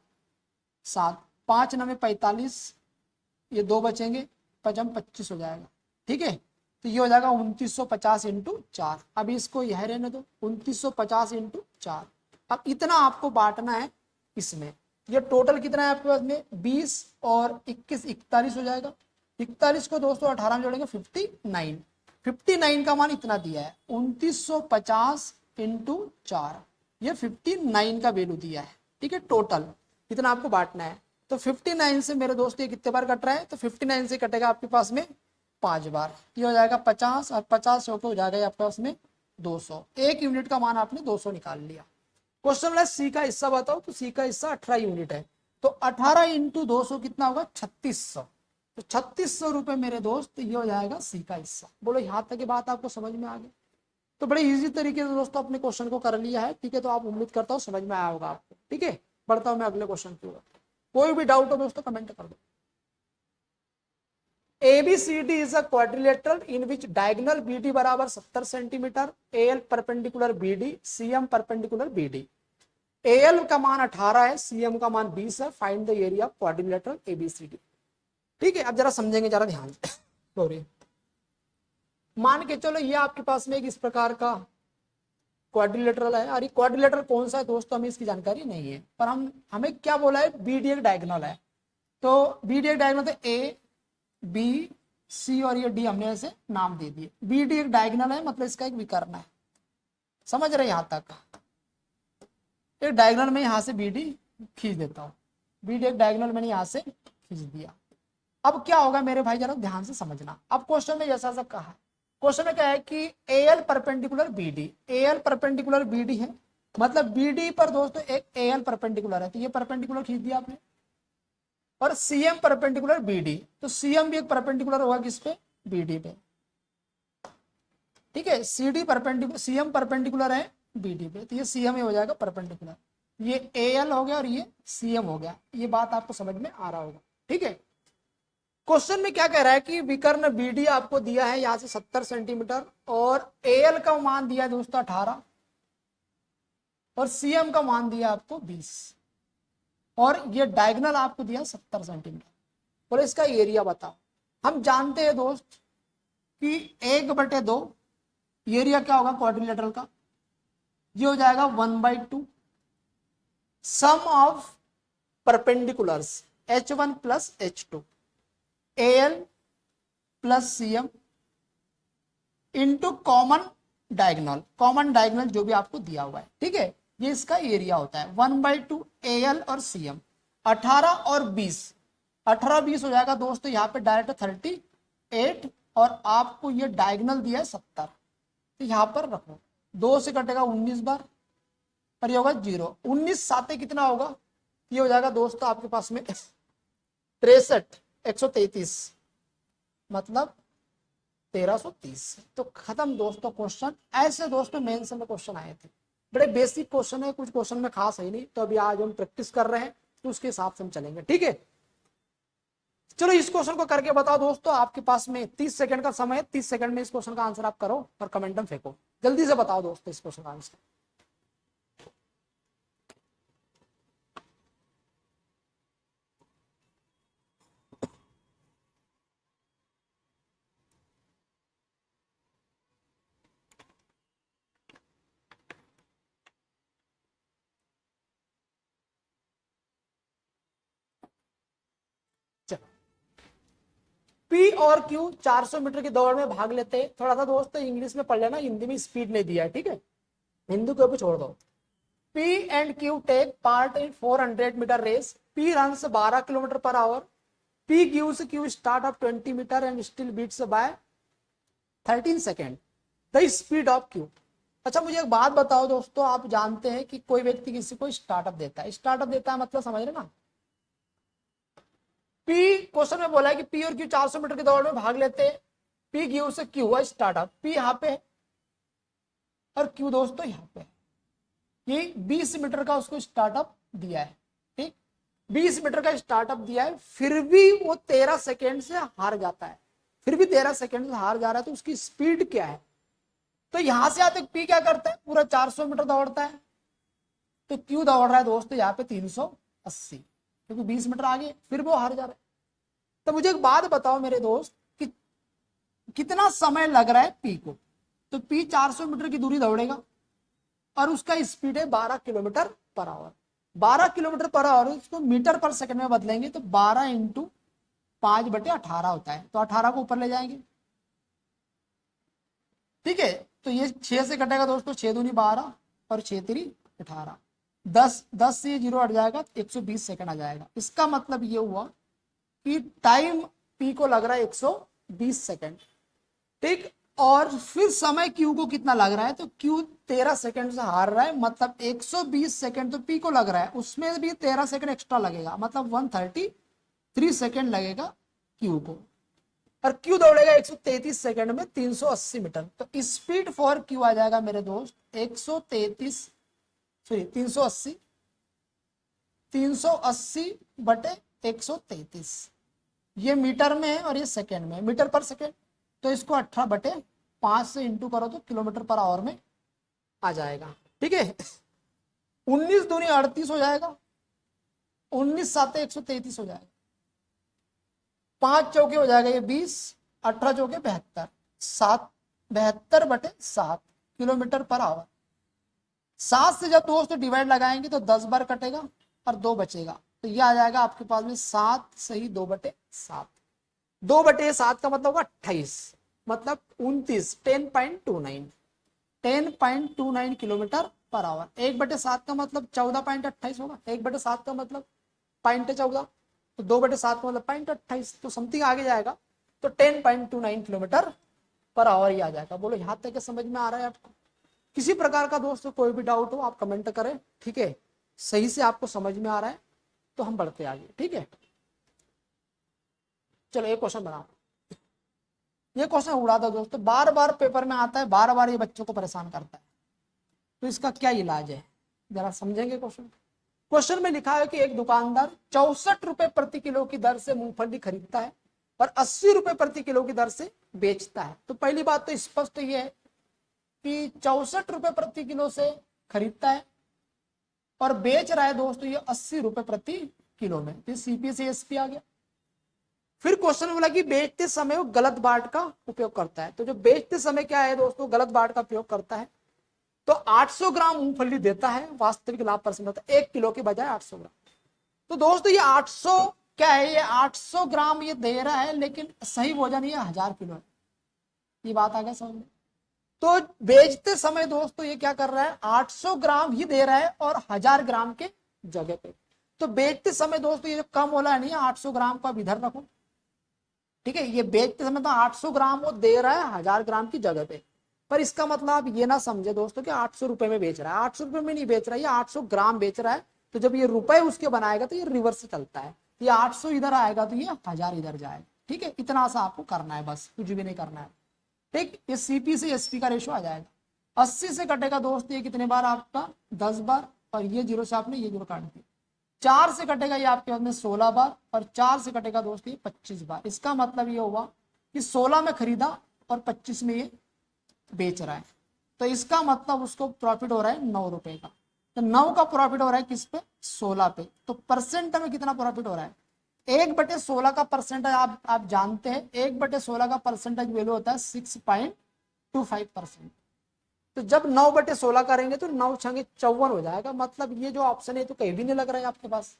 7, 5 9 45, ये 2 बचेंगे, 5 25 हो जाएगा, ठीक है। तो ये हो जाएगा 2950 इंटू 4। अब इसको यह रहने दो, 2950 इंटू 4। अब इतना आपको बांटना है इसमें। ये टोटल कितना है आपके पास में 20 और 21 41 हो जाएगा। 41 को दोस्तों 18 में जोड़ेंगे 59। 59 का मान इतना दिया है 2950 इंटू 4, ये 59 का वैल्यू दिया है, ठीक है। टोटल इतना आपको बांटना है। तो 59 से मेरे दोस्त ये कितने बार कट रहा है, तो 59 से कटेगा आपके पास में 5 बार, ये हो जाएगा 50 और 50 होकर हो जाएगा आपके पास में 200। 1 यूनिट का मान आपने 200 निकाल लिया। क्वेश्चन वाला सी का हिस्सा बताओ, तो सी का हिस्सा 18 यूनिट है, तो 18 इंटू 200 कितना होगा 3600। तो 3600 रुपए मेरे दोस्त, ये हो जाएगा सी का हिस्सा। बोलो यहाँ तक की बात आपको समझ में आ गई। तो बड़े इजी तरीके से दोस्तों अपने क्वेश्चन को कर लिया है, ठीक है। तो आप उम्मीद करता हूँ समझ में आया होगा आपको, ठीक है। बढ़ता हूँ मैं अगले क्वेश्चन की ओर। कोई भी डाउट हो दोस्तों कमेंट कर दो। ABCD is a quadrilateral in which diagonal BD बराबर 70 centimetre, AL perpendicular BD, CM perpendicular BD। AL का मान 18 है, CM का मान 20 है। Find the area of quadrilateral ABCD। ठीक है, अब जरा समझेंगे जरा ध्यान से। सॉरी, मान के चलो ये आपके पास में एक इस प्रकार का क्वाड्रिलेटरल है। और ये क्वाड्रिलेटरल कौन सा है दोस्तों हमें इसकी जानकारी नहीं है, पर हमें क्या बोला है BD एक डायगोनल है। तो BD एक डायगोनल तो A B C और ये D हमने ऐसे नाम दे दिए। BD एक डायगोनल है मतलब इसका एक विकर्ण है। समझ रहे यहां तक? एक डायगोनल में यहां से BD खींच देता हूं। BD एक डायगोनल मैंने यहां से खींच दिया। अब क्या होगा मेरे भाई जरा ध्यान से समझना। अब क्वेश्चन में जैसा सा कहा है, क्वेश्चन में क्या है कि AL perpendicular BD, AL perpendicular BD है, मतलब BD पर दोस्तों एक AL परपेंडिकुलर है, तो ये परपेंडिकुलर खींच दिया आपने। और CM परपेंडिकुलर BD, तो CM भी एक परपेंडिकुलर होगा किस पे, BD पे। ठीक है, CD परपेंडिकुलर, CM परपेंडिकुलर है BD पे, तो ये CM ही हो जाएगा परपेंडिकुलर। ये AL हो गया और ये CM हो गया। ये बात आपको समझ में आ रहा होगा, ठीक है। क्वेश्चन में क्या कह रहा है कि विकर्ण BD आपको दिया है यहां से 70 सेंटीमीटर और AL का मान दिया है दोस्तों 18 और CM का मान दिया आपको 20 और ये डायगोनल आपको दिया 70 सेंटीमीटर। बोले इसका एरिया बताओ। हम जानते हैं दोस्त कि 1/2 एरिया क्या होगा क्वाड्रिलेटरल का, ये हो जाएगा 1/2 sum of perpendiculars H1 plus H2 AL plus CM into common diagonal, common diagonal जो भी आपको दिया हुआ है, ठीक है। ये इसका एरिया होता है 1/2 AL और CM। 18 और 20, 18 20 हो जाएगा दोस्तों यहाँ पे डायरेक्ट 38 और आपको ये डायगोनल दिया है 70, तो यहाँ पर रखो। 2 से कटेगा 19 बार और ये होगा 0। 19 साते कितना होगा, ये हो जाएगा दोस्तों आपके पास में 63 133 मतलब 1330। तो खत्म दोस्तों क्वेश्चन। ऐसे दोस्तों मेंस में क्वेश्चन आए थे, बड़े बेसिक क्वेश्चन है, कुछ क्वेश्चन में खास है नहीं। तो अभी आज हम प्रैक्टिस कर रहे हैं तो उसके हिसाब से हम चलेंगे, ठीक है। चलो इस क्वेश्चन को करके बताओ दोस्तों। आपके पास में 30 सेकंड का समय है, 30 सेकंड में इस क्वेश्चन का आंसर आप करो और कमेंट में फेंको। जल्दी से बताओ दोस्तों इस क्वेश्चन का आंसर। P और Q 400 मीटर की दौड़ में भाग लेते हैं। थोड़ा सा दोस्तों इंग्लिश में पढ़ लेना, हिंदी में स्पीड नहीं दिया है, ठीक है। हिंदी को भी छोड़ दो। P and Q take part in 400 metre race. P runs 12 kilometre per hour. P gives Q start of 20 metre and still beats by 13 second the speed of Q। अच्छा मुझे एक बात बताओ दोस्तों, आप जानते हैं कि कोई व्यक्ति किसी को स्टार्टअप देता है, स्टार्टअप देता है मतलब समझ रहे ना। P क्वेश्चन में बोला है कि P और Q 400 मीटर की दौड़ में भाग लेते हैं। P गिव से Q है स्टार्टअप, P यहाँ पे है और Q दोस्तों यहाँ पे है। ये 20 मीटर का उसको स्टार्टअप दिया है, ठीक। 20 मीटर का स्टार्टअप दिया है, फिर भी वो 13 सेकेंड से हार जाता है। फिर भी 13 सेकंड से हार जा रहा है, तो उसकी स्पीड क्या है? तो यहां से आते पी क्या करता है, पूरा 400 मीटर दौड़ता है, तो क्यों दौड़ रहा है दोस्तों यहाँ पे 380, क्योंकि 20 मीटर आगे, फिर वो हार जा रहा है। तो मुझे एक बात बताओ मेरे दोस्त कि कितना समय लग रहा है पी को? तो पी 400 मीटर की दूरी दौड़ेगा और उसका स्पीड है 12 kilometre per our. 12 kilometre per our उसको मीटर पर सेकंड में बदलेंगे तो 12 इंटू 5/18 होता है, तो 18 को ऊपर ले जाएंगे, ठीक है। तो ये 6 से कटेगा दोस्तों, 6 दूनी 12 और 6 3 18, 10 से ये 0 हट जाएगा, 120 सेकंड आ जाएगा। इसका मतलब ये हुआ कि टाइम पी को लग रहा है 120 सेकंड, ठीक। और फिर समय क्यू को कितना लग रहा है, तो क्यू 13 सेकंड से हार रहा है, मतलब 120 सेकंड तो पी को लग रहा है, उसमें भी 13 सेकंड एक्स्ट्रा लगेगा, मतलब 133 सेकंड लगेगा क्यू को। और क्यू दौड़ेगा 133 सेकंड में 380 मीटर, तो स्पीड फॉर क्यू आ जाएगा मेरे दोस्त 380/133, ये मीटर में है और ये सेकंड में, मीटर पर सेकंड। तो इसको 18/5 से इंटू करो तो किलोमीटर पर आवर में आ जाएगा, ठीक है। 19 दूनी 38 हो जाएगा, 19 साते 133 हो जाएगा, 5 चौके हो जाएगा ये 20, 18 चौके 72, 72/7 किलोमीटर पर आवर। 7 से जब दोस्तों डिवाइड लगाएंगे तो 10 बार कटेगा और 2 बचेगा, तो ये आ जाएगा आपके पास में 7 सही 2/7। 2/7 का मतलब होगा 28, मतलब 29, 10.29 किलोमीटर पर आवर। 1/7 का मतलब 14.28 होगा, 1/7 का मतलब 0.14, तो 2/7 का मतलब 0.28, तो समथिंग आगे जाएगा, तो 10.29 किलोमीटर पर आवर ही आ जाएगा। बोलो यहां तक समझ में आ रहा है आपको? किसी प्रकार का दोस्तों कोई भी डाउट हो आप कमेंट करें, ठीक है। सही से आपको समझ में आ रहा है तो हम बढ़ते आगे, ठीक है। चलो एक क्वेश्चन बनाओ, ये क्वेश्चन उड़ा दो दोस्तों, बार बार पेपर में आता है, बार बार ये बच्चों को परेशान करता है, तो इसका क्या इलाज है, जरा समझेंगे क्वेश्चन। क्वेश्चन में लिखा है कि एक दुकानदार 64 रुपए प्रति किलो की दर से मूंगफली खरीदता है और 80 रुपए प्रति किलो की दर से बेचता है। तो पहली बात तो स्पष्ट ये है कि 64 रुपए प्रति किलो से खरीदता है और बेच रहा है दोस्तों ये 80 रुपए प्रति किलो में, तो सीपी से एसपी आ गया। फिर क्वेश्चन बोला कि बेचते समय वो गलत बाट का उपयोग करता है, तो जो बेचते समय क्या है दोस्तों, गलत बाट का उपयोग करता है, तो 800 ग्राम मूंगफली देता है, वास्तविक लाभ परसेंट होता है 1 किलो के बजाय 800 ग्राम। तो दोस्तों ये 800 क्या है, ये 800 ग्राम ये दे रहा है, लेकिन सही वजन ये 1000 किलो है, ये बात आ गया समझ में। तो बेचते समय दोस्तों ये क्या कर रहा है, 800 ग्राम ही दे रहा है और 1000 ग्राम के जगह पे। तो बेचते समय दोस्तों ये जो कम वाला नहीं है 800 ग्राम को आप इधर रखो, ठीक है। ये बेचते समय तो 800 ग्राम वो दे रहा है 1000 ग्राम की जगह पे, पर इसका मतलब आप ये ना समझे दोस्तों कि 800 रुपए में बेच रहा है, 800 रुपए में नहीं बेच रहा है, ये 800 ग्राम बेच रहा है। तो जब ये रुपए उसके बनाएगा तो ये रिवर्स चलता है, ये 800 इधर आएगा तो ये 1000 इधर जाएगा, ठीक है। इतना सा आपको करना है, बस कुछ भी नहीं करना है, ठीक। ये सीपी से एसपी का रेशो आ जाएगा। 80 से कटेगा दोस्त ये कितने बार, आपका 10 बार, और ये 0 से आपने ये 0 काट दिया। 4 से कटेगा ये आपके पास में 16 बार, और 4 से कटेगा दोस्त ये 25 बार। इसका मतलब ये हुआ कि 16 में खरीदा और 25 में ये बेच रहा है, तो इसका मतलब उसको प्रॉफिट हो रहा है 9 रुपए का। तो 9 का प्रॉफिट हो रहा है किस पे, 16 पे। तो परसेंट में कितना प्रॉफिट हो रहा है, 1/16 का परसेंटेज आप जानते हैं, 1/16 का परसेंटेज वैल्यू होता है 6.25%। तो जब 9/16 करेंगे तो 9 छंगे 54 हो जाएगा, मतलब ये जो ऑप्शन है तो कहीं भी नहीं लग रहा है आपके पास,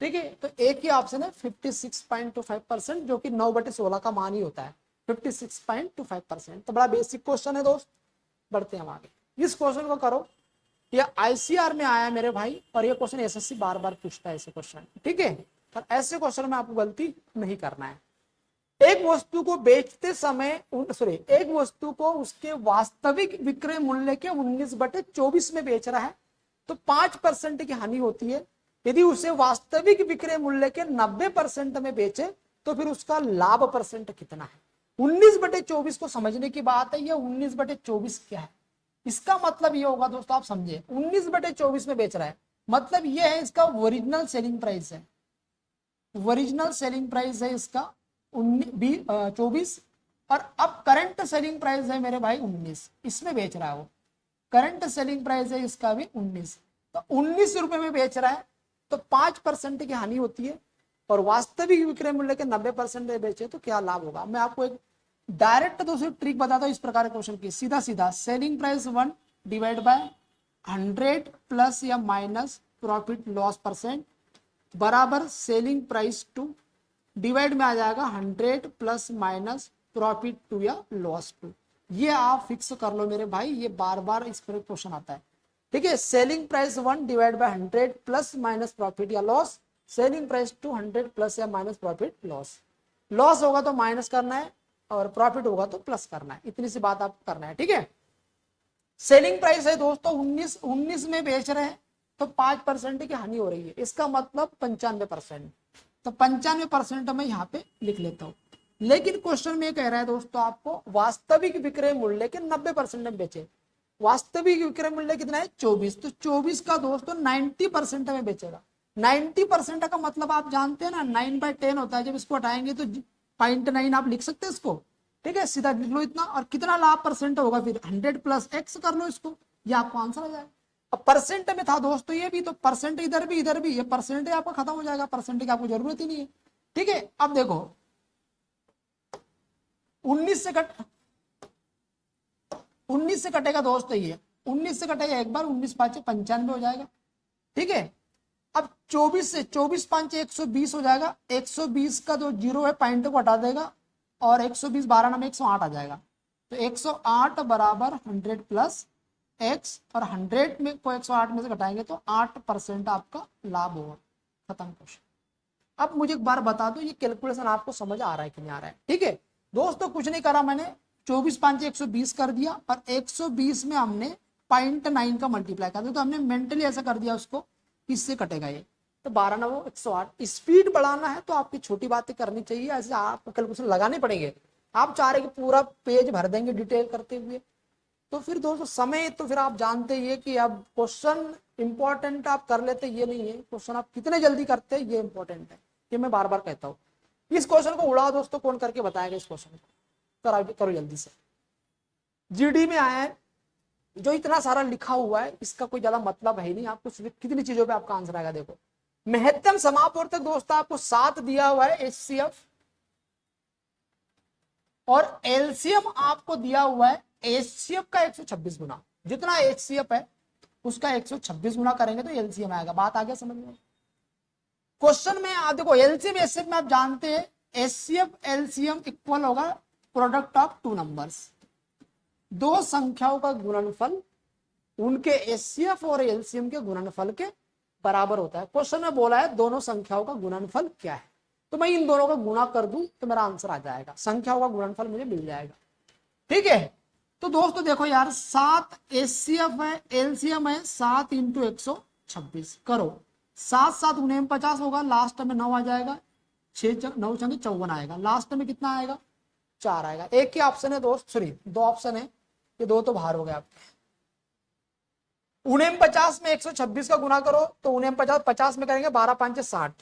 ठीक है। तो एक ही ऑप्शन है 56.25%, जो कि 9/16 का मान ही होता है 56.25%। तो बड़ा बेसिक क्वेश्चन है दोस्त, बढ़ते हैं हम आगे। इस क्वेश्चन को करो, ये आईसीआर में आया मेरे भाई, और ये क्वेश्चन एसएससी बार बार पूछता है ऐसे क्वेश्चन, ठीक है। पर ऐसे क्वेश्चन में आपको गलती नहीं करना है। एक वस्तु को बेचते समय एक वस्तु को उसके वास्तविक विक्रय मूल्य के 19/24 में बेच रहा है, तो 5% की हानि होती है। यदि उसे वास्तविक विक्रय मूल्य के 90% में बेचे तो फिर उसका लाभ परसेंट कितना है। 19/24 को समझने की बात है, ये 19/24 क्या है, इसका मतलब ये होगा दोस्तों, आप समझे 19/24 में बेच रहा है, मतलब ये है इसका ओरिजिनल सेलिंग प्राइस है, ओरिजिनल सेलिंग प्राइस है इसका 24, और अब करंट सेलिंग प्राइस है मेरे भाई 19, इसमें बेच रहा है वो, करंट सेलिंग प्राइस है इसका भी 19, तो 19 रुपए में बेच रहा है, तो 5% की हानि होती है, और वास्तविक विक्रय मूल्य के 90% बेचे तो क्या लाभ होगा। मैं आपको एक डायरेक्ट दूसरी ट्रिक बताता हूँ इस प्रकार के क्वेश्चन की, सीधा सीधा selling price 1 divide by 100 plus या माइनस प्रॉफिट लॉस परसेंट बराबर सेलिंग प्राइस 2 डिवाइड में आ जाएगा 100 प्लस माइनस प्रॉफिट 2 या लॉस 2। ये आप फिक्स कर लो मेरे भाई, ये बार बार इस पर क्वेश्चन आता है, ठीक है। Selling price 1 divide by 100 plus minus profit या लॉस, सेलिंग प्राइस 200 प्लस या माइनस प्रॉफिट लॉस, लॉस होगा तो माइनस करना है और प्रॉफिट होगा तो प्लस करना है, इतनी सी बात आपको करना है, ठीक है। सेलिंग प्राइस है दोस्तों 19 में बेच रहे हैं तो 5% की हानि हो रही है, इसका मतलब 95%, तो 95% मैं यहाँ पे लिख लेता हूँ। लेकिन क्वेश्चन में कह रहा है दोस्तों आपको वास्तविक विक्रय मूल्य के 90% में बेचे, वास्तविक विक्रय मूल्य कितना है 24, तो 24 का दोस्तों 90% में बेचेगा। 90% का मतलब आप जानते हैं ना 9/10 होता है, जब इसको हटाएंगे तो 0.9 आप लिख सकते हैं इसको, ठीक है, सीधा लिख लो इतना। और कितना लाभ परसेंट होगा फिर 100 प्लस एक्स कर लो इसको, ये आपको आंसर आ जाएगा। अब परसेंट में था दोस्तों ये भी, तो परसेंट इधर भी, ये परसेंट आपका खत्म हो जाएगा, परसेंट की आपको जरूरत ही नहीं है, ठीक है। अब देखो 19 से कट 19 से कटेगा दोस्तों, ये 19 से कटेगा एक बार, 19 5 95 हो जाएगा, ठीक है। अब 24 से 24 5 120 हो जाएगा, 120 का जो जीरो है पॉइंट को हटा देगा और 120 12 में 108 आ जाएगा, तो 108 बराबर 100 प्लस एक्स, और 100 में को 108 में से घटाएंगे तो 8% आपका लाभ होगा, खत्म क्वेश्चन। अब मुझे एक बार बता दो ये कैलकुलेशन आपको समझ आ रहा है कि नहीं आ रहा है, ठीक है दोस्तों। कुछ नहीं करा मैंने, 24 5 120 कर दिया और 120 में हमने 0.9 का मल्टीप्लाई कर दिया, तो हमने मेंटली ऐसा कर दिया उसको, किससे कटेगा ये, तो 12 9 108। स्पीड बढ़ाना है तो आपकी छोटी बातें करनी चाहिए, ऐसे आपको कैलकुलेशन लगाने पड़ेंगे। आप चाह रहे कि पूरा पेज भर देंगे डिटेल करते हुए, तो फिर दोस्तों समय तो फिर आप जानते ही है कि अब क्वेश्चन इंपॉर्टेंट आप कर लेते, ये नहीं है क्वेश्चन आप कितने जल्दी करते हैं ये इंपॉर्टेंट है, ये मैं बार बार कहता हूँ। इस क्वेश्चन को उड़ाओ दोस्तों, कौन करके बताएगा इस क्वेश्चन को, करो जल्दी से। जीडी में आया है, जो इतना सारा लिखा हुआ है इसका कोई ज्यादा मतलब है नहीं, आपको कितनी चीजों पे आपका आंसर आएगा। देखो महत्तम समापवर्तक दोस्तों आपको 7 दिया हुआ है एचसीएफ, और एलसीएम आपको दिया हुआ है एचसीएफ का 126 गुना, जितना एचसीएफ है उसका 126 गुना करेंगे तो एलसीएम आएगा। बात आ गया समझ में। क्वेश्चन में आप देखो एलसीएम एचसीएफ में आप जानते हैं एचसीएफ एलसीएम इक्वल होगा प्रोडक्ट ऑफ टू नंबर्स, दो संख्याओं का गुणनफल उनके एचसीएफ और एलसीएम के गुणनफल के बराबर होता है। क्वेश्चन में बोला है दोनों संख्याओं का गुणनफल क्या है, तो मैं इन दोनों का गुणा कर दूं तो मेरा आंसर आ जाएगा, संख्याओं का गुणनफल मुझे मिल जाएगा, ठीक है। तो दोस्तों देखो यार 7 एचसीएफ है, एलसीएम है 7 इंटू 126 करो, 7 7 49 होगा, लास्ट में 9 आ जाएगा, 6 9 54 आएगा, लास्ट में कितना आएगा 4 आएगा। एक ही ऑप्शन है दोस्त, सॉरी 2 ऑप्शन है, ये 2 तो बाहर हो गए आपके। 49 में 126 का गुना करो तो 49 50 में करेंगे 12 5 60,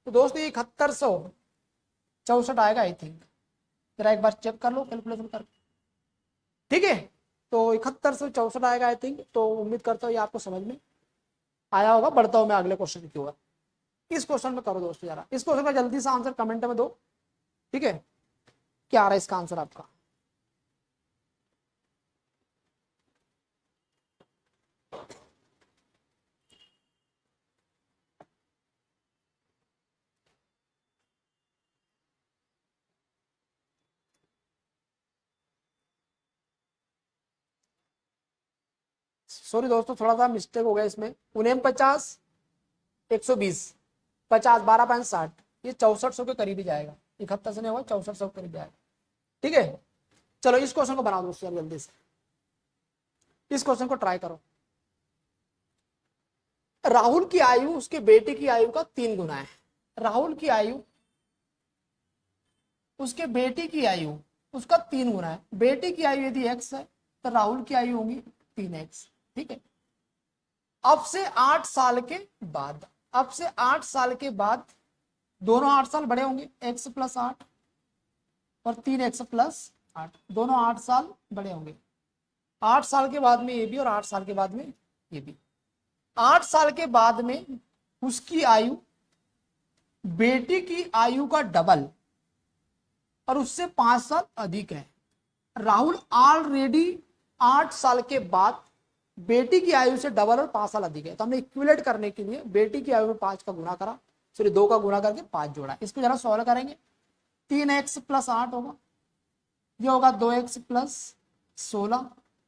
तो दोस्तों 7164 आएगा आई थिंक, जरा एक बार चेक कर लो कैलकुलेशन कर, ठीक है। तो 7164 आएगा आई थिंक, तो उम्मीद करता हूँ ये आपको समझ में आया होगा। बढ़ता हूं मैं अगले क्वेश्चन की ओर, इस क्वेश्चन में करो दोस्तों जरा, इस क्वेश्चन का जल्दी से आंसर कमेंट में दो, ठीक है, क्या आ रहा है इसका आंसर आपका। सॉरी दोस्तों थोड़ा सा मिस्टेक हो गया इसमें, 49 120 50 12 5 60, ये 6400 के करीब ही जाएगा, 71 से नहीं होगा 6400 के करीब जाएगा, ठीक है। चलो इस क्वेश्चन को बनाओ दोस्तों जल्दी से, इस क्वेश्चन को ट्राई करो। राहुल की आयु उसके बेटे की आयु का 3 गुना है, राहुल की आयु उसके बेटे की आयु उसका 3 गुना है, बेटे की आयु यदि x है तो राहुल की आयु होगी 3x, ठीक है। अब से 8 साल के बाद, अब से 8 साल के बाद दोनों 8 साल बड़े होंगे, x + 8 और 3x प्लस 8, दोनों 8 साल बड़े होंगे। 8 साल के बाद में ये भी और 8 साल के बाद में ये भी। 8 साल के बाद में उसकी आयु बेटी की आयु का डबल और उससे 5 साल अधिक है। राहुल ऑलरेडी 8 साल के बाद बेटी की आयु से डबल और 5 साल अधिक है। तो हमने इक्विलेट करने के लिए बेटी की आयु में 5 का गुना करा, सॉरी 2 का गुना करके 5 जोड़ा। इसको जरा सॉल्व करेंगे। 3x प्लस 8 होगा, ये होगा 2x प्लस 16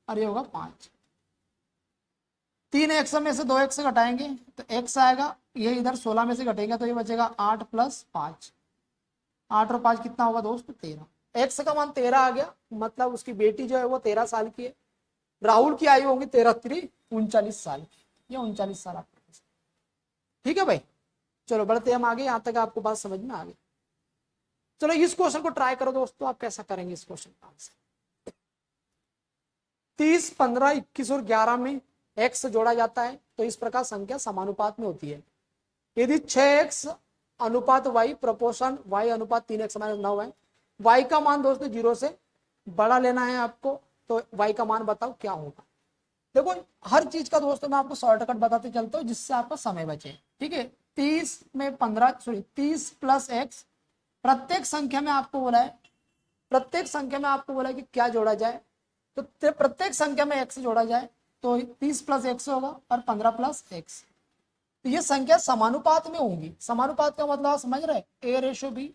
और ये होगा 5। 3x में से 2x से घटाएंगे तो x आएगा, ये इधर 16 में से घटेगा तो ये बचेगा 8 प्लस 5। 8 और 5 कितना होगा दोस्त? 13। x का मान 13 आ गया, मतलब उसकी बेटी जो है वो 13 साल की है। राहुल की आयु होगी 13 3 39 साल की, ये 39 साल आपके पास। ठीक है भाई, चलो बढ़ते हम आगे। यहां तक आपको बात समझ में आ गई। चलो इस क्वेश्चन को ट्राई करो दोस्तों, आप कैसा करेंगे इस क्वेश्चन का आंसर। 30, 15, 21 और 11 में x जोड़ा जाता है तो इस प्रकार संख्या समानुपात में होती है। यदि 6x अनुपात y प्रोपोर्शन y अनुपात 3x माइनस 9 है, y का मान दोस्तों 0 से बड़ा लेना है आपको, तो y का मान बताओ क्या होगा। देखो हर चीज का दोस्तों मैं आपको शॉर्टकट बताते चलता हूँ जिससे आपका समय बचे। ठीक है, 30 में 15 सॉरी 30 प्लस x, प्रत्येक संख्या में आपको बोला है, प्रत्येक संख्या में आपको बोला है कि क्या जोड़ा जाए, तो प्रत्येक संख्या में x जोड़ा जाए तो 30 प्लस x होगा और 15 प्लस x। तो ये संख्या समानुपात में होंगी। समानुपात का मतलब आप समझ रहे, a/b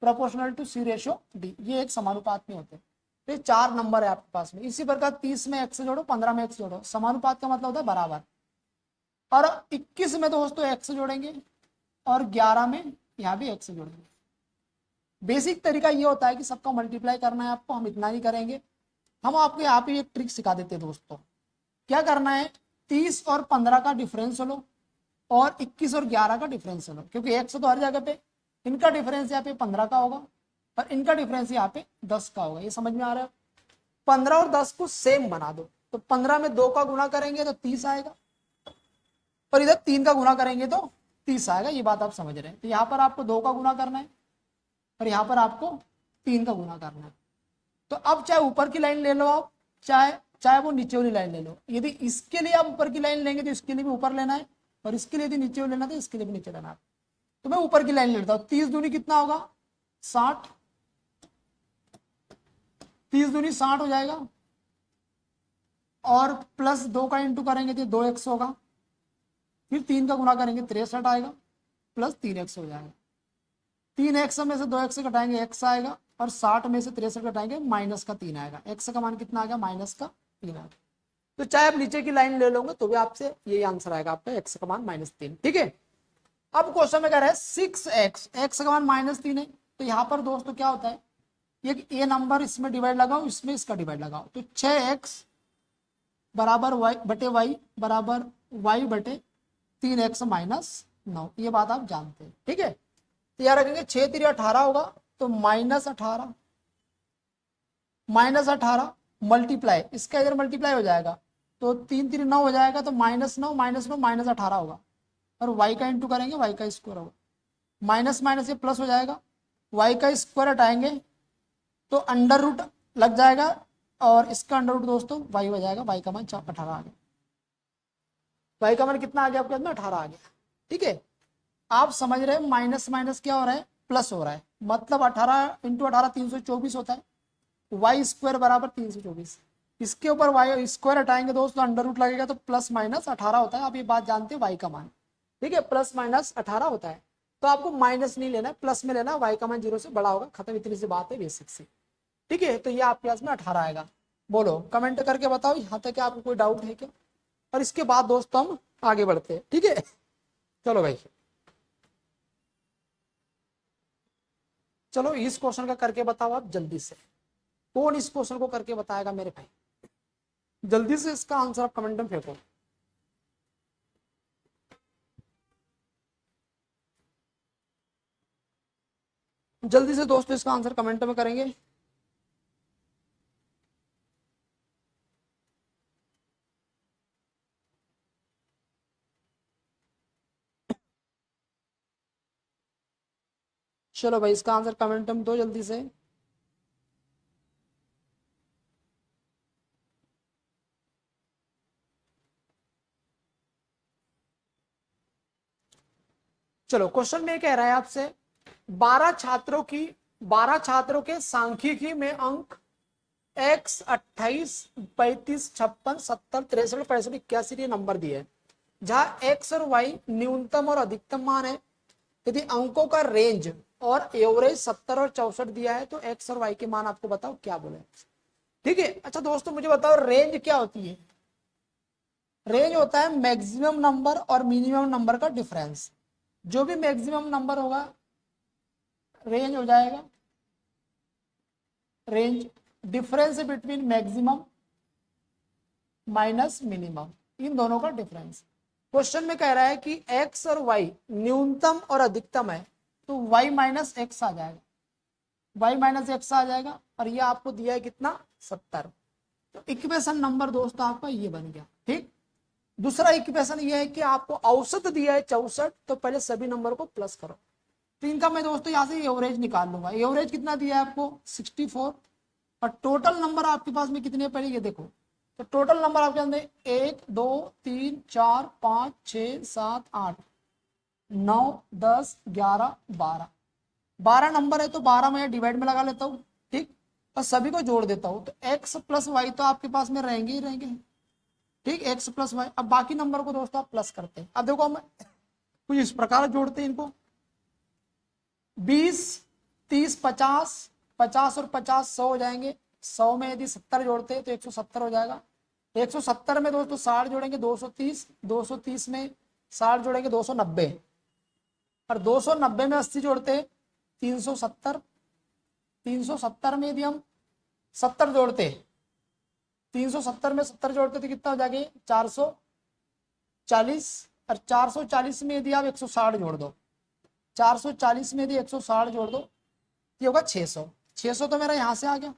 प्रोपोर्शनल टू c/d, ये एक समानुपात में होते हैं। तो ये 4 नंबर है आपके पास में। इसी प्रकार 30 में x जोड़ो, 15 में x जोड़ो, समानुपात का मतलब होता है बराबर। और 21 में दोस्तों x जोड़ेंगे और 11 में यहाँ भी x जोड़ेंगे। बेसिक तरीका ये होता है कि सबका मल्टीप्लाई करना है आपको, हम इतना ही करेंगे। हम आपको यहाँ पे एक ट्रिक सिखा देते हैं दोस्तों। क्या करना है, 30 और 15 का डिफरेंस लो और 21 और 11 का डिफरेंस लो, क्योंकि x तो हर जगह पे, इनका डिफरेंस यहाँ पे 15 का होगा और इनका डिफरेंस यहाँ पे 10 का होगा। ये समझ में आ रहा है? 15 और 10 को सेम बना दो, तो 15 में 2 का गुना करेंगे तो 30 आएगा और इधर 3 का गुना करेंगे तो 30 आएगा। ये बात आप समझ रहे हैं। तो यहाँ पर आपको 2 का गुना करना है और यहाँ पर आपको 3 का गुना करना है। तो अब चाहे ऊपर की लाइन ले लो आप, चाहे चाहे वो नीचे वाली लाइन ले लो। यदि इसके लिए आप ऊपर की लाइन लेंगे तो इसके लिए भी ऊपर लेना है और इसके लिए यदि नीचे वाली लेना तो इसके लिए भी नीचे लेना है। तो मैं ऊपर की लाइन लेता हूँ। 30 दूनी कितना होगा? 60। 30 दूनी 60 हो जाएगा और प्लस 2 का इंटू करेंगे तो 2x होगा, फिर 3 का गुना करेंगे 63 आएगा, प्लस 3x हो जाएगा। 3x में से 2x घटाएंगे x आएगा और 60 में से 63 घटाएंगे माइनस का 3 आएगा। x का मान कितना आ गया? माइनस का 3 आएगा। तो चाहे आप नीचे की लाइन ले लोगे तो भी आपसे यही आंसर आएगा आपका, x का मान -3। ठीक है, अब क्वेश्चन में कह रहा है 6x, x का मान -3 है। तो यहाँ पर दोस्तों क्या होता है, ये नंबर इसमें डिवाइड लगाओ, इसमें इसका डिवाइड लगाओ, तो 6x बराबर y बटे y बराबर y बटे 3x -9। ये बात आप जानते हैं। ठीक है, तो यार रखेंगे 6 3 18 होगा, तो -18 मल्टीप्लाई, इसका इधर मल्टीप्लाई हो जाएगा तो 3 3 9 हो जाएगा, तो -9 -18 होगा और y का इंटू करेंगे y का स्क्वायर होगा, माइनस माइनस ये प्लस हो जाएगा, y का स्क्वायर हटाएंगे तो अंडर रूट लग जाएगा और इसका अंडर रूट दोस्तों y हो जाएगा। y का मान 18 आ गया। y का मान कितना आ गया आपके में? 18 आ गया। ठीक है, आप समझ रहे हैं माइनस माइनस क्या हो रहा है? प्लस हो रहा है, मतलब 18 इंटू 18 324 होता है। वाई स्क्वायर बराबर 324, इसके ऊपर वाई स्क्वायर हटाएंगे दोस्तों, अंडर रूट लगेगा तो प्लस माइनस 18 होता है। आप ये बात जानते हैं वाई का मान। ठीक है, प्लस माइनस 18 होता है, तो आपको माइनस नहीं लेना है, प्लस में लेना है। वाई का मान 0 से बड़ा होगा, खत्म, इतनी सी बात है बेसिक से। ठीक है, तो ये आपके पास में 18 आएगा। बोलो, कमेंट करके बताओ यहाँ तक आपको कोई डाउट है क्या? और इसके बाद दोस्तों हम आगे बढ़ते हैं। ठीक है, चलो भाई, चलो इस क्वेश्चन का करके बताओ आप जल्दी से। कौन इस क्वेश्चन को करके बताएगा मेरे भाई? जल्दी से इसका आंसर आप कमेंट में फेंको। जल्दी से दोस्तों इसका आंसर कमेंट में करेंगे। चलो भाई, इसका आंसर कमेंट में दो जल्दी से। चलो क्वेश्चन में कह रहा है आपसे 12 छात्रों के सांख्यिकी में अंक x 28 35 56 70 63 65 81 ये नंबर दिए हैं, जहां x और y न्यूनतम और अधिकतम मान है। यदि अंकों का रेंज और एवरेज 70 और 64 दिया है तो x और y के मान आपको बताओ क्या बोले। ठीक है। अच्छा दोस्तों मुझे बताओ रेंज क्या होती है। रेंज होता है मैक्सिमम नंबर और मिनिमम नंबर का डिफरेंस। जो भी मैक्सिमम नंबर होगा रेंज हो जाएगा, range difference between maximum minus minimum, इन दोनों का डिफरेंस। क्वेश्चन में कह रहा है कि x और y न्यूनतम और अधिकतम है तो y माइनस एक्स आ जाएगा, y माइनस एक्स आ जाएगा, और ये आपको दिया है कितना 70। तो इक्वेशन नंबर दोस्तों आपका ये बन गया। ठीक। दूसरा इक्वेशन ये है कि आपको औसत दिया है 64, तो पहले सभी नंबर को प्लस करो। तो इनका मैं दोस्तों यहाँ से एवरेज निकाल लूंगा। एवरेज कितना दिया है आपको 64, और टोटल नंबर आपके पास में कितने पड़े ये देखो। तो टोटल नंबर आपके अंदर 1 2 3 4 5 6 7 8 9 10 11 12 नंबर है, तो 12 में डिवाइड में लगा लेता हूँ। ठीक। और सभी को जोड़ देता हूँ, तो x प्लस वाई तो आपके पास में रहेंगे ही रहेंगे। ठीक। x plus y. अब बाकी नंबर को दोस्तों आप प्लस करते हैं। अब देखो हम कुछ इस प्रकार जोड़ते हैं इनको। 20 30 50 50 और 50 100 हो जाएंगे। 100 में यदि 70 जोड़ते हैं तो 170 हो जाएगा। 170 में दोस्तों 60 जोड़ेंगे 230, 230 में 60 जोड़ेंगे 290, और 290 में 80 जोड़ते 370, 370 में यदि हम 70 जोड़ते, 370 में 70 जोड़ते तो कितना हो जाएगा 440, और 440 में यदि आप 160 जोड़ दो, 440 में यदि 160 जोड़ दो ये होगा 600। 600 तो मेरा यहां से आ गया।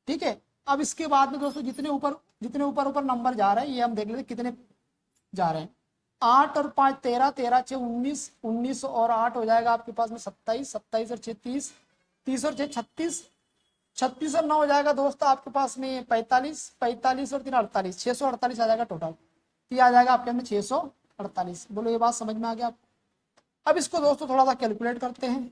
ठीक है। अब इसके बाद में दोस्तों जितने ऊपर ऊपर नंबर जा रहे हैं ये हम देख लेते कितने जा रहे हैं। 8 और 5 13, 13 6 19, 19 और 8 हो जाएगा आपके पास में 27, 27 और 6 30, 30 और 6 36, 36 और 9 हो जाएगा दोस्तों आपके पास में 45, 45 और 3 48, 648 आ जाएगा टोटल। ये आ जाएगा आपके में 648। बोलो ये बात समझ में आ गया। अब इसको दोस्तों थोड़ा सा कैलकुलेट करते हैं।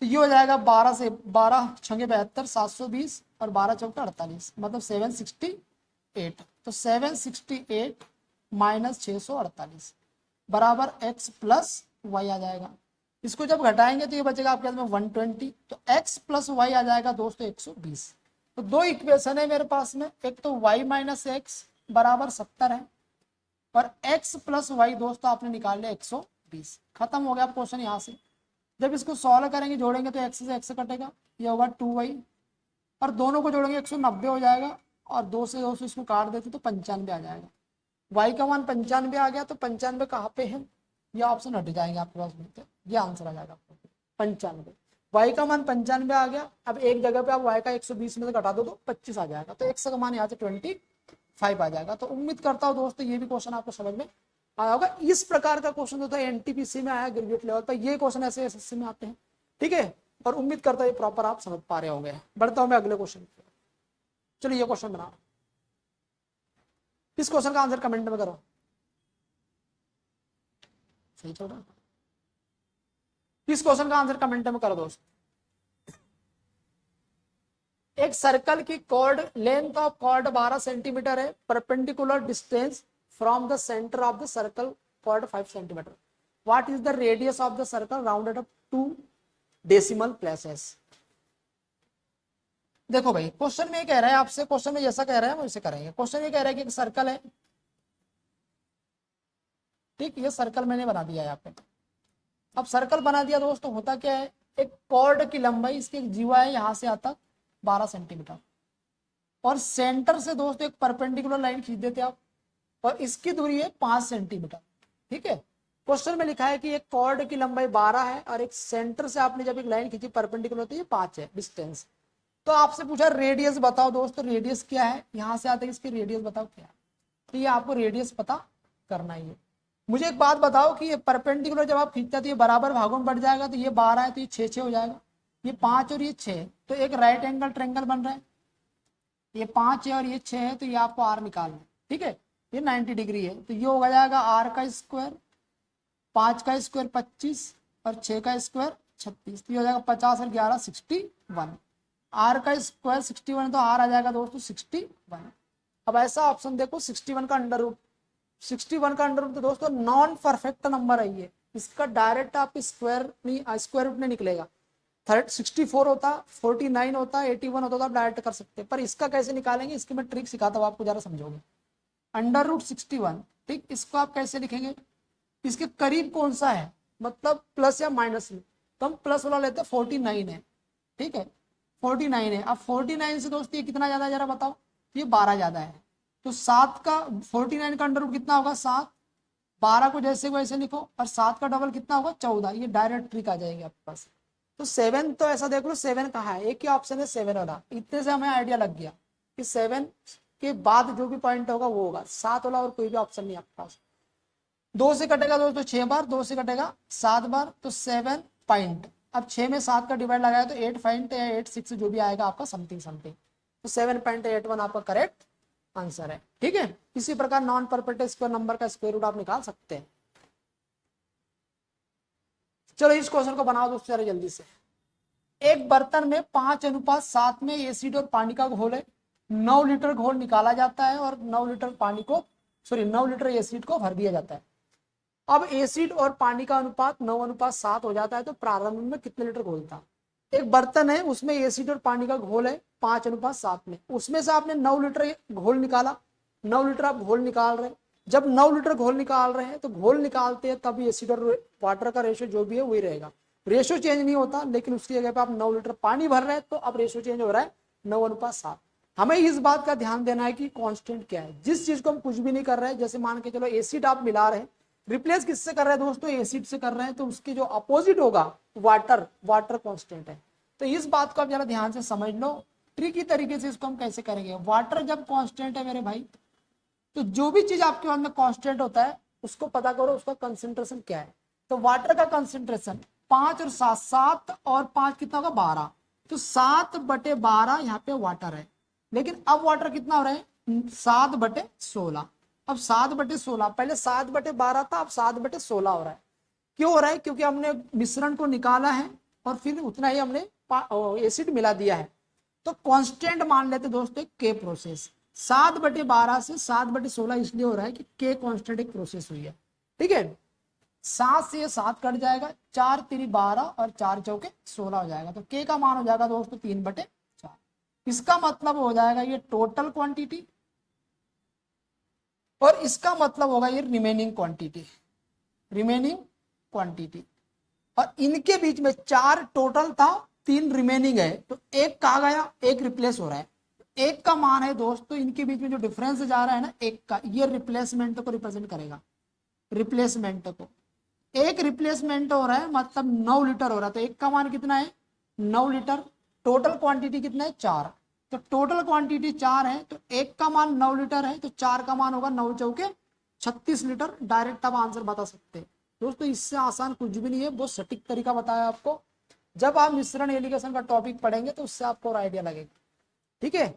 तो ये हो जाएगा 12 से 12 छंगे 72, 720 और 12 चौके 48, मतलब 768। तो 768 माइनस 648 बराबर x प्लस वाई आ जाएगा। इसको जब घटाएंगे तो ये बचेगा आपके पास में 120, तो x प्लस वाई आ जाएगा दोस्तों 120। तो दो इक्वेशन है मेरे पास में, एक तो y माइनस एक्स बराबर 70 है, और x प्लस वाई दोस्तों आपने निकाल लिया 120। खत्म हो गया क्वेश्चन यहाँ से। जब इसको सॉल्व करेंगे जोड़ेंगे तो x से x कटेगा, ये होगा 2y, और दोनों को जोड़ेंगे 190 हो जाएगा, और 2 से 2 से इसको काट देते तो 95 आ जाएगा। y का मान 95 आ गया, तो 95 कहाँ पे है, ये ऑप्शन हट जाएंगे आपके पास मिलते, ये आंसर आ जाएगा आपको 95। y का मान 95 आ गया। अब एक जगह पे आप y का 120 में से घटा दो तो 25 आ जाएगा, तो x का मान यहाँ से 25 आ जाएगा। तो उम्मीद करता हूँ दोस्तों ये भी क्वेश्चन आपको समझ में आया होगा। इस प्रकार का क्वेश्चन होता है एनटीपीसी में आया ग्रेजुएट लेवल पर, ये क्वेश्चन ऐसे एसएससी में आते हैं। ठीक है। और उम्मीद करता हूँ ये प्रॉपर आप समझ पा रहे होंगे। बढ़ता हूँ मैं अगले क्वेश्चन। चलिए ये क्वेश्चन बना, इस क्वेश्चन का आंसर कमेंट में करो। सही चल रहा है। इस क्वेश्चन का आंसर कमेंट में करो दोस्त। एक सर्कल की chord length of chord 12 centimetre है, perpendicular distance from the centre of the circle chord 5 centimetre. What is the radius of the circle rounded up to decimal places. देखो भाई question में कह रहा है आपसे, क्वेश्चन में जैसा कह रहा है वैसे करेंगे। क्वेश्चन ये कह रहा है कि एक सर्कल है। ठीक। ये सर्कल मैंने बना दिया यहाँ पे। अब सर्कल बना दिया दोस्तों, होता क्या है, एक कॉर्ड की लंबाई इसकी एक जीवा है यहां से आता 12 सेंटीमीटर, और सेंटर से दोस्तों एक परपेंडिकुलर लाइन खींच देते आप, और इसकी दूरी है 5 सेंटीमीटर। ठीक है। क्वेश्चन में लिखा है कि एक कॉर्ड की लंबाई 12 है और एक सेंटर से आपने जब एक लाइन खींची परपेंडिकुलर तो ये 5 है डिस्टेंस। तो आपसे पूछा रेडियस बताओ दोस्तों, रेडियस क्या है, यहां से आते इसकी रेडियस बताओ क्या है। तो ये आपको रेडियस पता करना ही है। मुझे एक बात बताओ कि ये परपेंडिकुलर जब आप खींचते तो ये बराबर भागों में बढ़ जाएगा, तो ये 12 है तो ये 6 हो जाएगा, ये 5 और ये 6, तो एक राइट एंगल ट्रायंगल बन रहा है। ये 5 है और ये 6 है, तो ये आपको आर निकालना है। ठीक है। ये 90 डिग्री है, तो ये हो जाएगा आर का स्क्वायर 5 का स्क्वायर 25 और 6 का स्क्वायर 36, तो ये हो जाएगा 50 और 11 61। आर का स्क्वायर 61 तो आर आ जाएगा दोस्तों 61। अब ऐसा ऑप्शन देखो 61 का अंडर रूट, 61 का अंडर रूट तो दोस्तों नॉन परफेक्ट नंबर है ये, इसका डायरेक्ट आप स्क्वायर नहीं, स्क्वायर रूट नहीं निकलेगा। 64 होता, 49 होता, 81 होता तो आप डायरेक्ट कर सकते हैं, पर इसका कैसे निकालेंगे इसकी मैं ट्रिक सिखाता हूँ आपको, जरा समझोगे। अंडर रूट 61, ठीक, इसको आप कैसे लिखेंगे, इसके करीब कौन सा है, मतलब प्लस या माइनस में, तो हम प्लस वाला लेते हैं 49 है, ठीक है 49 है। अब 49 से दोस्तों ये कितना ज्यादा है जरा बताओ, ये 12 ज्यादा है, तो 7 का 49 का अंडर रूट कितना होगा 7, 12 को जैसे को ऐसे लिखो और 7 का डबल कितना होगा 14, ये डायरेक्ट ट्रिक आ जाएगी आपके पास। तो 7 तो ऐसा देख लो 7 कहाँ है, एक ही ऑप्शन है 7 वाला, इतने से हमें आइडिया लग गया कि 7 के बाद जो भी पॉइंट होगा वो होगा 7 वाला, और कोई भी ऑप्शन नहीं आपके पास। 2 से कटेगा दोस्तों 6 बार, 2 से कटेगा 7 बार, तो 7 पॉइंट, अब 6 में 7 का डिवाइड लगाया तो 8 पॉइंट या 86 जो भी आएगा आपका समथिंग समथिंग, तो 7.81 आपका करेक्ट आंसर है, ठीक है। इसी प्रकार नॉन परफेक्ट स्क्वायर नंबर का स्क्वायर रूट आप निकाल सकते हैं। चलो इस क्वेश्चन को बनाओ दोस्तों जरा जल्दी से। एक बर्तन में 5:7 में एसिड और पानी का घोल है, 9 लीटर घोल निकाला जाता है और 9 लीटर पानी को 9 लीटर एसिड को भर दिया जाता है। अब एसिड और पानी का अनुपात 9:7 हो जाता है, तो प्रारंभ में कितने लीटर घोल था। एक बर्तन है उसमें एसिड और पानी का घोल है 5:7 में, उसमें से आपने 9 लीटर घोल निकाला, 9 लीटर आप घोल निकाल रहे हैं। जब 9 लीटर घोल निकाल रहे हैं तो घोल निकालते हैं तब एसिड और वाटर का रेशो जो भी है वही रहेगा, रेशो चेंज नहीं होता, लेकिन उसकी जगह पे आप 9 लीटर पानी भर रहे हैं तो अब रेशो चेंज हो रहा है 9:7। हमें इस बात का ध्यान देना है कि कांस्टेंट क्या है, जिस चीज को हम कुछ भी नहीं कर रहे हैं, जैसे मान के चलो एसिड आप मिला रहे हैं, रिप्लेस किससे कर रहे हैं दोस्तों, एसिड से कर रहे हैं, तो उसके जो अपोजिट होगा वाटर, वाटर कांस्टेंट है। तो इस बात को आप जरा ध्यान से समझ लो, ट्रिकी तरीके से इसको हम कैसे करेंगे। वाटर जब कांस्टेंट है मेरे भाई, तो जो भी चीज आपके मन में कांस्टेंट होता है उसको पता करो उसका कंसेंट्रेशन क्या है। तो वाटर का कंसेंट्रेशन 5 और 7, 7 और 5 कितना होगा 12, तो 7/12 यहाँ पे वाटर है, लेकिन अब वाटर कितना हो रहा है 7/16। अब 7/16, पहले 7/12 था, अब 7/16 हो रहा है। क्यों हो रहा है, क्योंकि हमने मिश्रण को निकाला है और फिर उतना ही हमने एसिड मिला दिया है। तो कांस्टेंट मान लेते दोस्तों के प्रोसेस, 7/12 से 7/16 इसलिए हो रहा है कि के कांस्टेंट एक प्रोसेस हुई है, ठीक है। 7 से 7 कट जाएगा, 4 3 12 और 4 चौके 16 हो जाएगा, तो के का मान हो जाएगा दोस्तों 3/4। इसका मतलब हो जाएगा ये टोटल क्वांटिटी, और इसका मतलब होगा ये रिमेनिंग क्वांटिटी, रिमेनिंग क्वांटिटी। और इनके बीच में 4 टोटल था, 3 रिमेनिंग है, तो एक कहा गया, एक रिप्लेस हो रहा है। एक का मान है दोस्तों, इनके बीच में जो डिफरेंस जा रहा है ना एक का, ये रिप्लेसमेंट को रिप्रेजेंट करेगा, रिप्लेसमेंट को। एक रिप्लेसमेंट हो रहा है मतलब 9 लीटर हो रहा है, तो एक का मान कितना है 9 लीटर, टोटल क्वांटिटी कितना है 4, तो टोटल क्वांटिटी 4 है, तो एक का मान 9 लीटर है, तो 4 का मान होगा 9 चौके 36 लीटर। डायरेक्ट आप आंसर बता सकते हैं दोस्तों, इससे आसान कुछ भी नहीं है, बहुत सटीक तरीका बताया आपको। जब आप मिश्रण एलिगेशन का टॉपिक पढ़ेंगे तो उससे आपको और आइडिया लगेगा, ठीक है।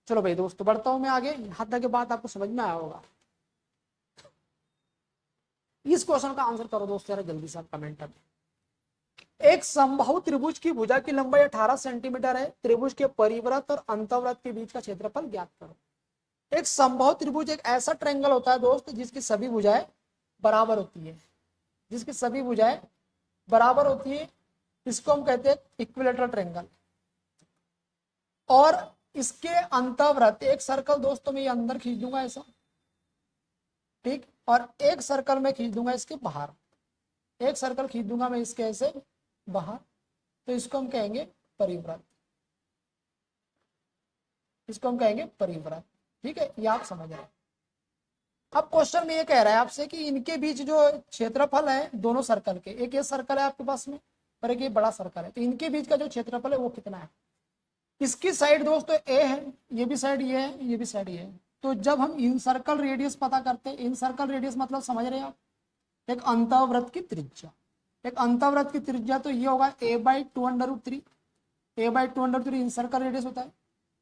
चलो भाई दोस्तों बढ़ता हूं मैं आगे, यहां तक के बाद आपको समझ में आया होगा। इस क्वेश्चन का आंसर करो दोस्तों जरा जल्दी से आप कमेंट में। एक समबाहु त्रिभुज की भुजा की लंबाई 18 सेंटीमीटर है, त्रिभुज के परिव्रत और अंतःव्रत के बीच का क्षेत्रफल ज्ञात करो। एक समबाहु त्रिभुज एक ऐसा ट्रायंगल होता है दोस्त जिसकी सभी भुजाएं बराबर होती है, जिसकी सभी भुजाएं बराबर होती है, इसको हम कहते हैं इक्विलेटरल ट्रायंगल। और इसके अंतःव्रत, एक सर्कल दोस्तों मैं ये अंदर खींच दूंगा ऐसा, ठीक, और एक सर्कल में खींच दूंगा इसके बाहर, एक सर्कल खींच दूंगा मैं इसके ऐसे बाहर, तो इसको हम कहेंगे परिव्रत, इसको हम कहेंगे परिव्रत, ठीक है, ये आप समझ रहे हैं। अब क्वेश्चन में ये कह रहा है आपसे कि इनके बीच जो क्षेत्रफल है दोनों सर्कल के, एक ये सर्कल है आपके पास में और एक ये बड़ा सर्कल है, तो इनके बीच का जो क्षेत्रफल है वो कितना है। इसकी साइड दोस्तों ए है, ये भी साइड ये है, ये भी साइड ये है, तो जब हम इन सर्कल रेडियस पता करते हैं, इन सर्कल रेडियस मतलब समझ रहे हैं आप, एक अंतःव्रत की त्रिज्या, एक अंतःव्रत की त्रिज्या तो ये होगा a/2√3, a/2√3 इन सर्कल रेडियस होता है।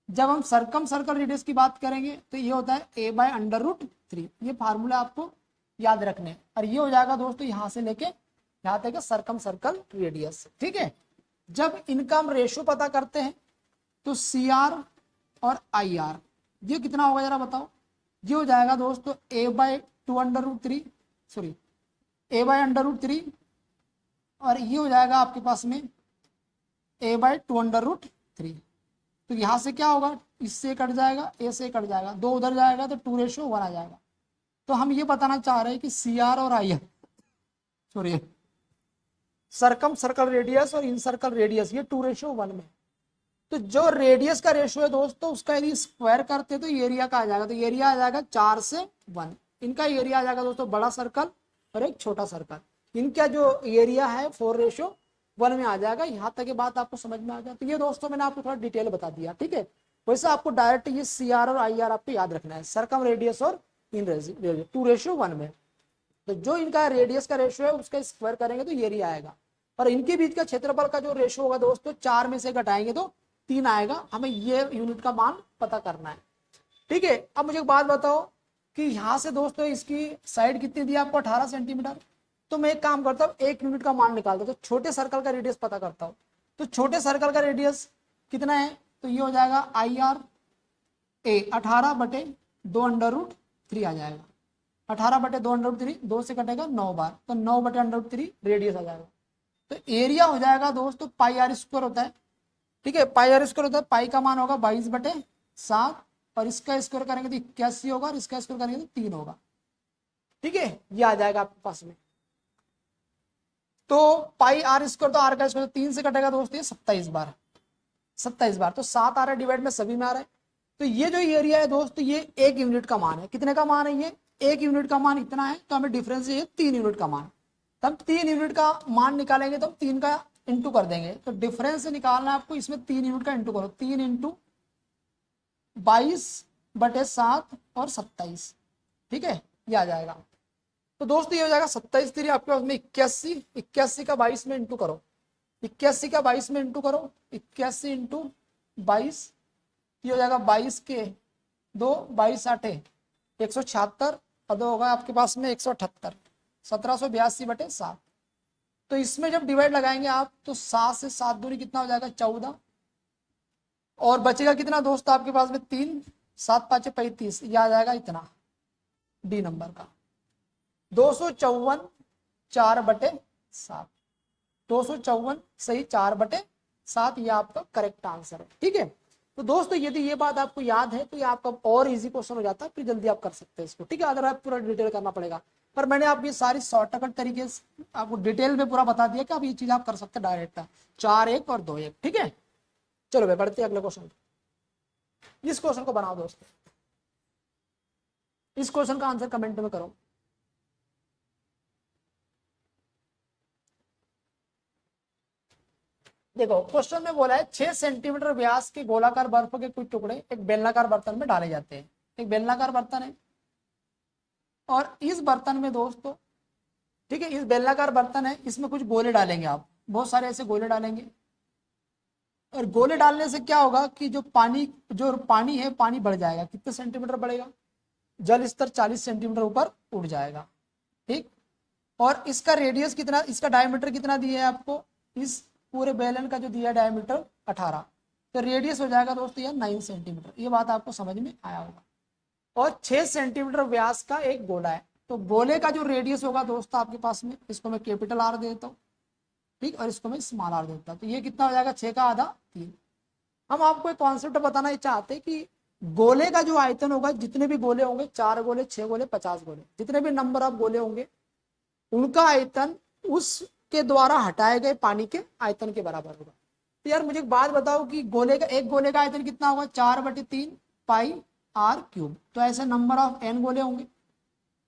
जब हम सर्कम सर्कल रेडियस की बात करेंगे तो ये होता है a/√3, ये फार्मूला आपको याद रखने हैं। और ये हो जाएगा दोस्तों यहाँ से लेके यहाँ तक सरकम सर्कल रेडियस। ठीक है, जब इनका हम रेशियो पता करते हैं तो सी आर और आई आर ये कितना होगा जरा बताओ। ये हो जाएगा दोस्तों a/2√3 सॉरी a/√3 और ये हो जाएगा आपके पास में a/2√3। तो यहां से क्या होगा, इससे कट जाएगा, ए से कट जाएगा, 2 उधर जाएगा तो 2:1 आ जाएगा। तो हम ये बताना चाह रहे हैं कि सी आर और I R sorry circumcircle radius और इन सर्कल रेडियस ये 2:1 में। तो जो रेडियस का रेशियो है दोस्तों उसका यदि स्क्वायर करते तो एरिया का आ जाएगा। तो एरिया आ जाएगा 4 से 1। इनका एरिया आ जाएगा दोस्तों बड़ा सर्कल और एक छोटा सर्कल। इनका जो एरिया है 4:1 में आ जाएगा। यहाँ तक की बात आपको समझ में आ जाए। तो ये दोस्तों मैंने आपको थोड़ा डिटेल बता दिया। ठीक है, वैसे आपको डायरेक्ट ये सी आर और आई आर आपको याद रखना है, सरकम रेडियस और इन रेडियस 2:1 में। तो जो इनका रेडियस का रेशियो है उसका स्क्वायर करेंगे तो एरिया आएगा। और इनके बीच का क्षेत्रफल का जो रेशियो होगा दोस्तों 4 में से घटाएंगे तो 3 आएगा। हमें ये यूनिट का मान पता करना है। ठीक है, अब मुझे एक बात बताओ कि यहाँ से दोस्तों इसकी साइड कितनी दी आपको 18 सेंटीमीटर। तो मैं एक काम करता हूँ 1 यूनिट का मान निकालता हूँ, तो छोटे सर्कल का रेडियस पता करता हूँ। तो छोटे सर्कल का रेडियस कितना है, तो ये हो जाएगा आई आर ए 18/2√3 आ जाएगा। 18/2√3 2 से कटेगा 9 बार, तो 9/√3 रेडियस आ जाएगा। तो एरिया हो जाएगा दोस्तों पाई आर स्क्वायर होता है। ठीक है, पाई आर स्क्वायर होता है, पाई का मान होगा 22/7 और इसका स्क्वायर करेंगे तो 81 होगा और इसका स्क्वायर करेंगे तो 3 होगा। ठीक है, ये आ जाएगा आपके पास में। तो पाई आर स्क्वायर तो आर का स्क्वायर 3 से कटेगा दोस्तों 27 बार, 27 बार। तो 7 आ रहा है डिवाइड में सभी में आ रहा है। तो ये जो एरिया है दोस्तों ये 1 यूनिट का मान है। कितने का मान है ये, 1 यूनिट का मान इतना है। तो हमें डिफरेंस ये 3 यूनिट का मान, तब 3 यूनिट का मान निकालेंगे तो 3 का इंटू कर देंगे। तो डिफरेंस निकालना है आपको, इसमें 3 यूनिट का इंटू करो, 3 इंटू 22/7 और 27। ठीक है, ये आ जाएगा। तो दोस्तों ये हो जाएगा 27 3 आपके पास में 81, 81 का 22 में इंटू करो, 81 का 22 में इंटू करो, 81 इंटू 22 ये हो जाएगा 22 के 2 22 8 176 और 2 होगा आपके पास में 178 1782/7। तो इसमें जब डिवाइड लगाएंगे आप तो 7 से 7 दूरी कितना हो जाएगा 14 और बचेगा कितना दोस्त आपके पास में 3 7 5 35 ये आ जाएगा इतना डी नंबर का 254 4/7। 254 सही 4/7 ये आपका करेक्ट आंसर है। ठीक है, तो दोस्तों यदि ये बात आपको याद है तो ये आपका और इजी क्वेश्चन हो जाता है, फिर जल्दी आप कर सकते हैं इसको। ठीक है, अदर आप पूरा डिटेल करना पड़ेगा, पर मैंने आपकी सारी शॉर्टकट तरीके से आपको डिटेल में पूरा बता दिया कि आप ये चीज आप कर सकते हैं डायरेक्ट 4 1 और 2 1। ठीक है, चलो भाई बढ़ते हैं अगले क्वेश्चन। इस क्वेश्चन को बनाओ दोस्तों, इस क्वेश्चन का आंसर कमेंट में करो। देखो क्वेश्चन में बोला है 6 सेंटीमीटर व्यास के गोलाकार बर्फ के कुछ टुकड़े एक बेलनाकार बर्तन में डाले जाते हैं। एक बेलनाकार बर्तन है और इस बर्तन में दोस्तों, ठीक है, इस बेलनाकार बर्तन है, इसमें कुछ गोले डालेंगे आप, बहुत सारे ऐसे गोले डालेंगे। और गोले डालने से क्या होगा कि जो पानी है पानी बढ़ जाएगा। कितने सेंटीमीटर बढ़ेगा, जल स्तर 40 सेंटीमीटर ऊपर उठ जाएगा। ठीक, और इसका रेडियस कितना, इसका डायमीटर कितना दिया है आपको, इस पूरे बेलन का जो दिया डायमीटर 18, तो रेडियस हो जाएगा दोस्तों ये 9 सेंटीमीटर। ये बात आपको समझ में आया होगा। और 6 सेंटीमीटर व्यास का एक गोला है, तो गोले का जो रेडियस होगा दोस्तों आपके पास में, इसको मैं कैपिटल आर दे देता हूँ, ठीक, और इसको मैं स्मॉल आर देता हूँ। तो ये कितना हो जाएगा 6 का आधा 3। हम आपको एक कॉन्सेप्ट बताना चाहते हैं कि गोले का जो आयतन होगा, जितने भी गोले होंगे, 4 गोले 6 गोले 50 गोले, जितने भी नंबर ऑफ गोले होंगे उनका आयतन उसके द्वारा हटाए गए पानी के आयतन के बराबर होगा। तो यार मुझे एक बात बताओ कि एक गोले का आयतन कितना होगा, 4/3 पाई आर क्यूब। तो ऐसे नंबर ऑफ एन गोले होंगे,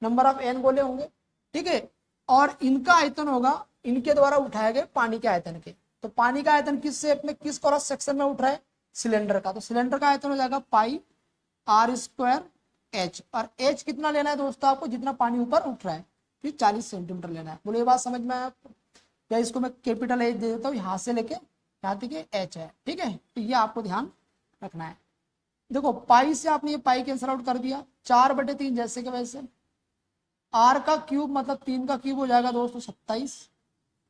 नंबर ऑफ एन गोले होंगे, ठीक है, और इनका आयतन होगा इनके द्वारा उठाए गए पानी के आयतन के। तो पानी का आयतन किस शेप में, किस क्रॉस सेक्शन में उठ रहा है, सिलेंडर का। तो सिलेंडर का आयतन हो जाएगा पाई आर स्क्वायर एच, और एच कितना लेना है दोस्तों आपको, जितना पानी ऊपर उठ रहा है, फिर 40 सेंटीमीटर लेना है। बोलो ये बात समझ में आया आपको, या इसको मैं कैपिटल एच दे देता हूँ, यहाँ से लेके यहाँ तक एच है। ठीक है, तो ये आपको ध्यान रखना है। देखो पाई से आपने ये पाई कैंसल आउट कर दिया, 4/3 जैसे के वैसे, आर का क्यूब मतलब 3 का क्यूब हो जाएगा दोस्तों 27,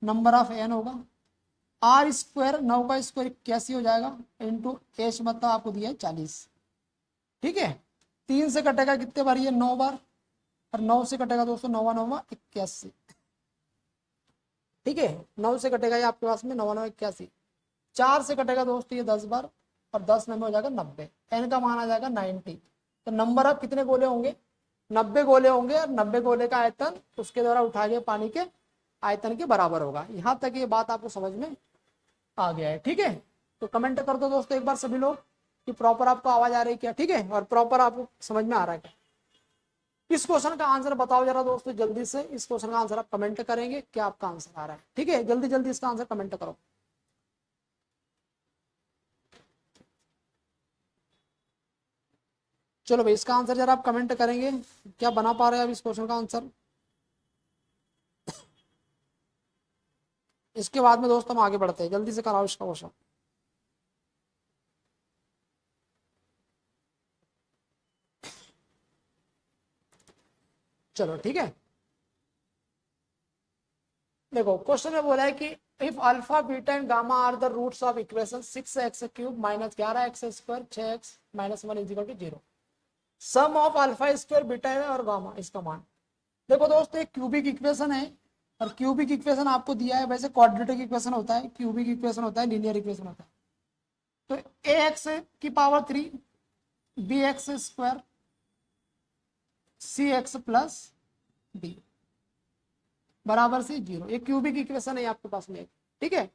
नंबर ऑफ एन होगा। आर स्क्वायर 9 का स्क्वायर 81 हो जाएगा, इंटू एच मतलब आपको दिया है 40। ठीक है, 3 से कटेगा कितने बार, ये 9 बार, और 9 से कटेगा दोस्तों 9 9 81। ठीक है, 9 से कटेगा ये आपके पास में 9 9 81। 4 से कटेगा दोस्तों ये 10 बार, और 10 में हो जाएगा 90। एन का मान आ जाएगा 90। तो नंबर ऑफ कितने गोले होंगे, 90 गोले होंगे, और 90 गोले का आयतन उसके द्वारा उठाए गए पानी के आयतन के बराबर होगा। यहां तक ये बात आपको समझ में आ गया है। ठीक है, तो कमेंट कर दो दोस्तों एक बार सभी लोग कि प्रॉपर आपको आवाज आ रही है क्या। ठीक है, और प्रॉपर आपको समझ में आ रहा है क्या। इस क्वेश्चन का आंसर बताओ जरा दोस्तों जल्दी से। इस क्वेश्चन का आंसर आप कमेंट करेंगे, क्या आपका आंसर आ रहा है। ठीक है, जल्दी जल्दी इसका आंसर कमेंट करो। चलो भाई, इसका आंसर जरा आप कमेंट करेंगे, क्या बना पा रहे हैं अब इस क्वेश्चन का आंसर। इसके बाद में दोस्तों हम आगे बढ़ते हैं, जल्दी से कराओ इसका क्वेश्चन। चलो ठीक है, देखो क्वेश्चन में बोला है कि if alpha beta and gamma are the roots of equation 6x cube minus 11x square 6x minus 1 is equal to 0, sum of alpha square beta है और गामा, इसका मान। देखो दोस्तों एक क्यूबिक इक्वेशन है, और क्यूबिक इक्वेशन आपको दिया है, वैसे क्वाड्रेटिक इक्वेशन होता है, क्यूबिक इक्वेशन होता है, लीनियर इक्वेशन होता है। तो ax की power 3 bx square cx plus D बराबर से 0, एक क्यूबिक इक्वेशन है आपके पास में। ठीक है,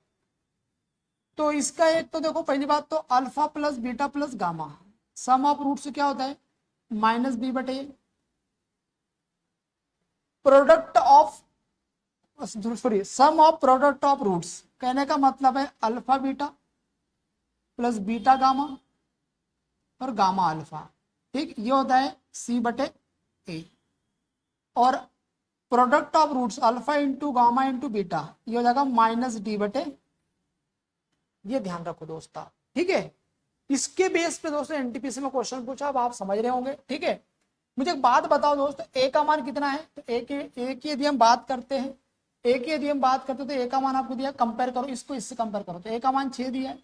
तो इसका एक तो देखो पहली बात तो alpha plus beta plus gamma, sum of root से क्या होता है माइनस बी बटे, product of sorry sum of product of roots, कहने का मतलब है alpha beta plus beta gamma और गामा अल्फा। ठीक, ये होता है सी बटे ए, और product of roots alpha into gamma into beta, ये हो जाएगा माइनस डी बटे, ये ध्यान रखो दोस्तों। ठीक है, इसके बेस पे दोस्तों एनटीपीसी में क्वेश्चन पूछा, अब आप समझ रहे होंगे। ठीक है, मुझे एक बात बताओ दोस्तों, ए का मान कितना है, तो ए की यदि हम बात करते हैं, ए की यदि हम बात करते हैं तो ए का मान आपको दिया, कंपेयर करो इसको इससे कंपेयर करो, तो ए का मान 6 दिया है।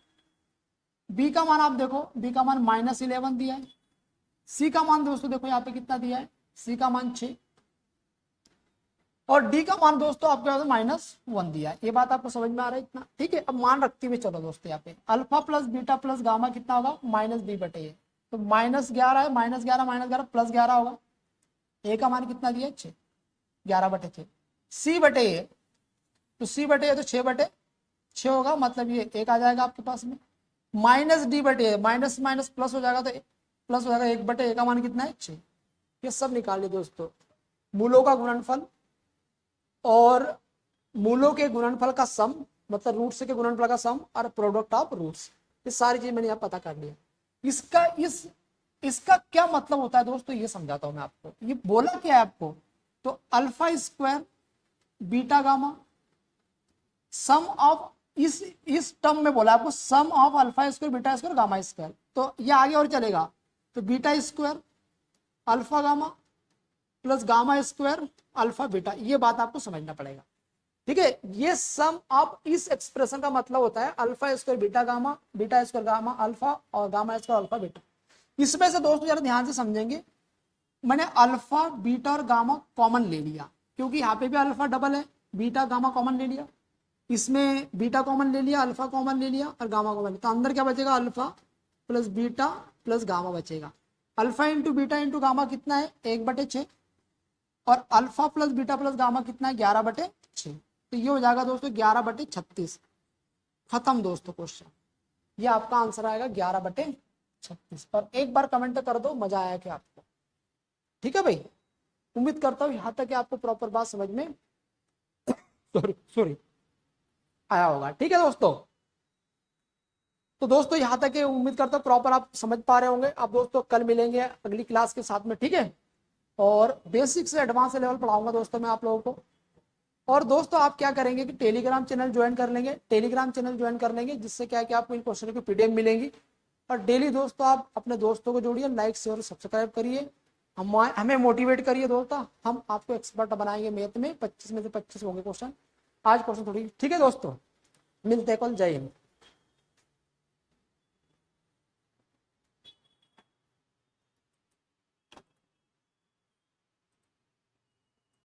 बी का मान आप देखो, बी का मान -11 दिया है। सी का मान दोस्तों देखो यहाँ पे कितना दिया है, सी का मान 6, और डी का मान दोस्तों आपके पास -1 दिया है। ये बात आपको समझ में आ रहा है इतना। ठीक है, अब मान रखते हुए चलो दोस्तों, यहाँ पे alpha plus beta plus gamma कितना होगा माइनस बी बटे ए, तो -11 है, -11 प्लस 11 होगा। ए का मान कितना दिया 6, 11 बटे 6। सी बटे ए, तो सी बटे ए तो 6 बटे 6 होगा, मतलब ये एक आ जाएगा आपके पास में। माइनस डी बटे ए, माइनस माइनस प्लस हो जाएगा, तो प्लस हो जाएगा 1 बटे ए का मान कितना है 6। ये सब निकाल लिया दोस्तों, मूलों का गुणनफल और मूलों के गुणनफल का सम, मतलब रूट्स के गुणनफल का सम, और प्रोडक्ट ऑफ रूट्स, ये सारी चीज मैंने यहाँ पता कर लिया। इसका क्या मतलब होता है दोस्तों, ये समझाता हूं मैं आपको। ये बोला क्या है आपको, तो alpha square beta gamma sum of, इस टर्म में बोला आपको sum of alpha square beta square gamma square, तो ये आगे और चलेगा, तो beta square alpha gamma plus gamma square alpha beta, ये बात आपको समझना पड़ेगा। ठीक है, ये सम ऑफ इस एक्सप्रेशन का मतलब होता है alpha square beta gamma, beta square gamma alpha, और गामा स्क्वायर अल्फा बीटा। इसमें से दोस्तों जरा ध्यान से समझेंगे, मैंने अल्फा बीटा और गामा कॉमन ले लिया, क्योंकि यहाँ पे भी अल्फा डबल है, बीटा गामा कॉमन ले लिया, इसमें बीटा कॉमन ले लिया, अल्फा कॉमन ले लिया और गामा कॉमन, तो अंदर क्या बचेगा alpha plus beta plus gamma बचेगा। Alpha into beta into gamma कितना है 1 बटे 6, और alpha plus beta plus gamma कितना है 11 बटे 6, तो ये हो जाएगा दोस्तों 11 बटे 36। खत्म दोस्तों क्वेश्चन, ये आपका आंसर आएगा 11 बटे 36। और एक बार कमेंट कर दो मजा आया क्या आपको। ठीक है भाई, उम्मीद करता हूँ यहाँ तक आपको प्रॉपर बात समझ में सॉरी आया होगा। ठीक है दोस्तों, तो दोस्तों यहाँ तक उम्मीद करता हूँ प्रॉपर आप समझ पा रहे होंगे। अब दोस्तों कल मिलेंगे अगली क्लास के साथ में, ठीक है, और बेसिक से एडवांस लेवल पढ़ाऊंगा दोस्तों मैं आप लोगों को। और दोस्तों आप क्या करेंगे कि टेलीग्राम चैनल ज्वाइन कर लेंगे, टेलीग्राम चैनल ज्वाइन कर लेंगे, जिससे क्या है कि आपको इन क्वेश्चन की पीडीएफ मिलेंगी। और डेली दोस्तों आप अपने दोस्तों को जोड़िए, लाइक शेयर सब्सक्राइब करिए, हमें मोटिवेट करिए दोस्तों, हम आपको एक्सपर्ट बनाएंगे मैथ में। 25 में से 25 होंगे क्वेश्चन। आज क्वेश्चन थोड़ी ठीक है दोस्तों, मिलते हैं कल। जय हिंद।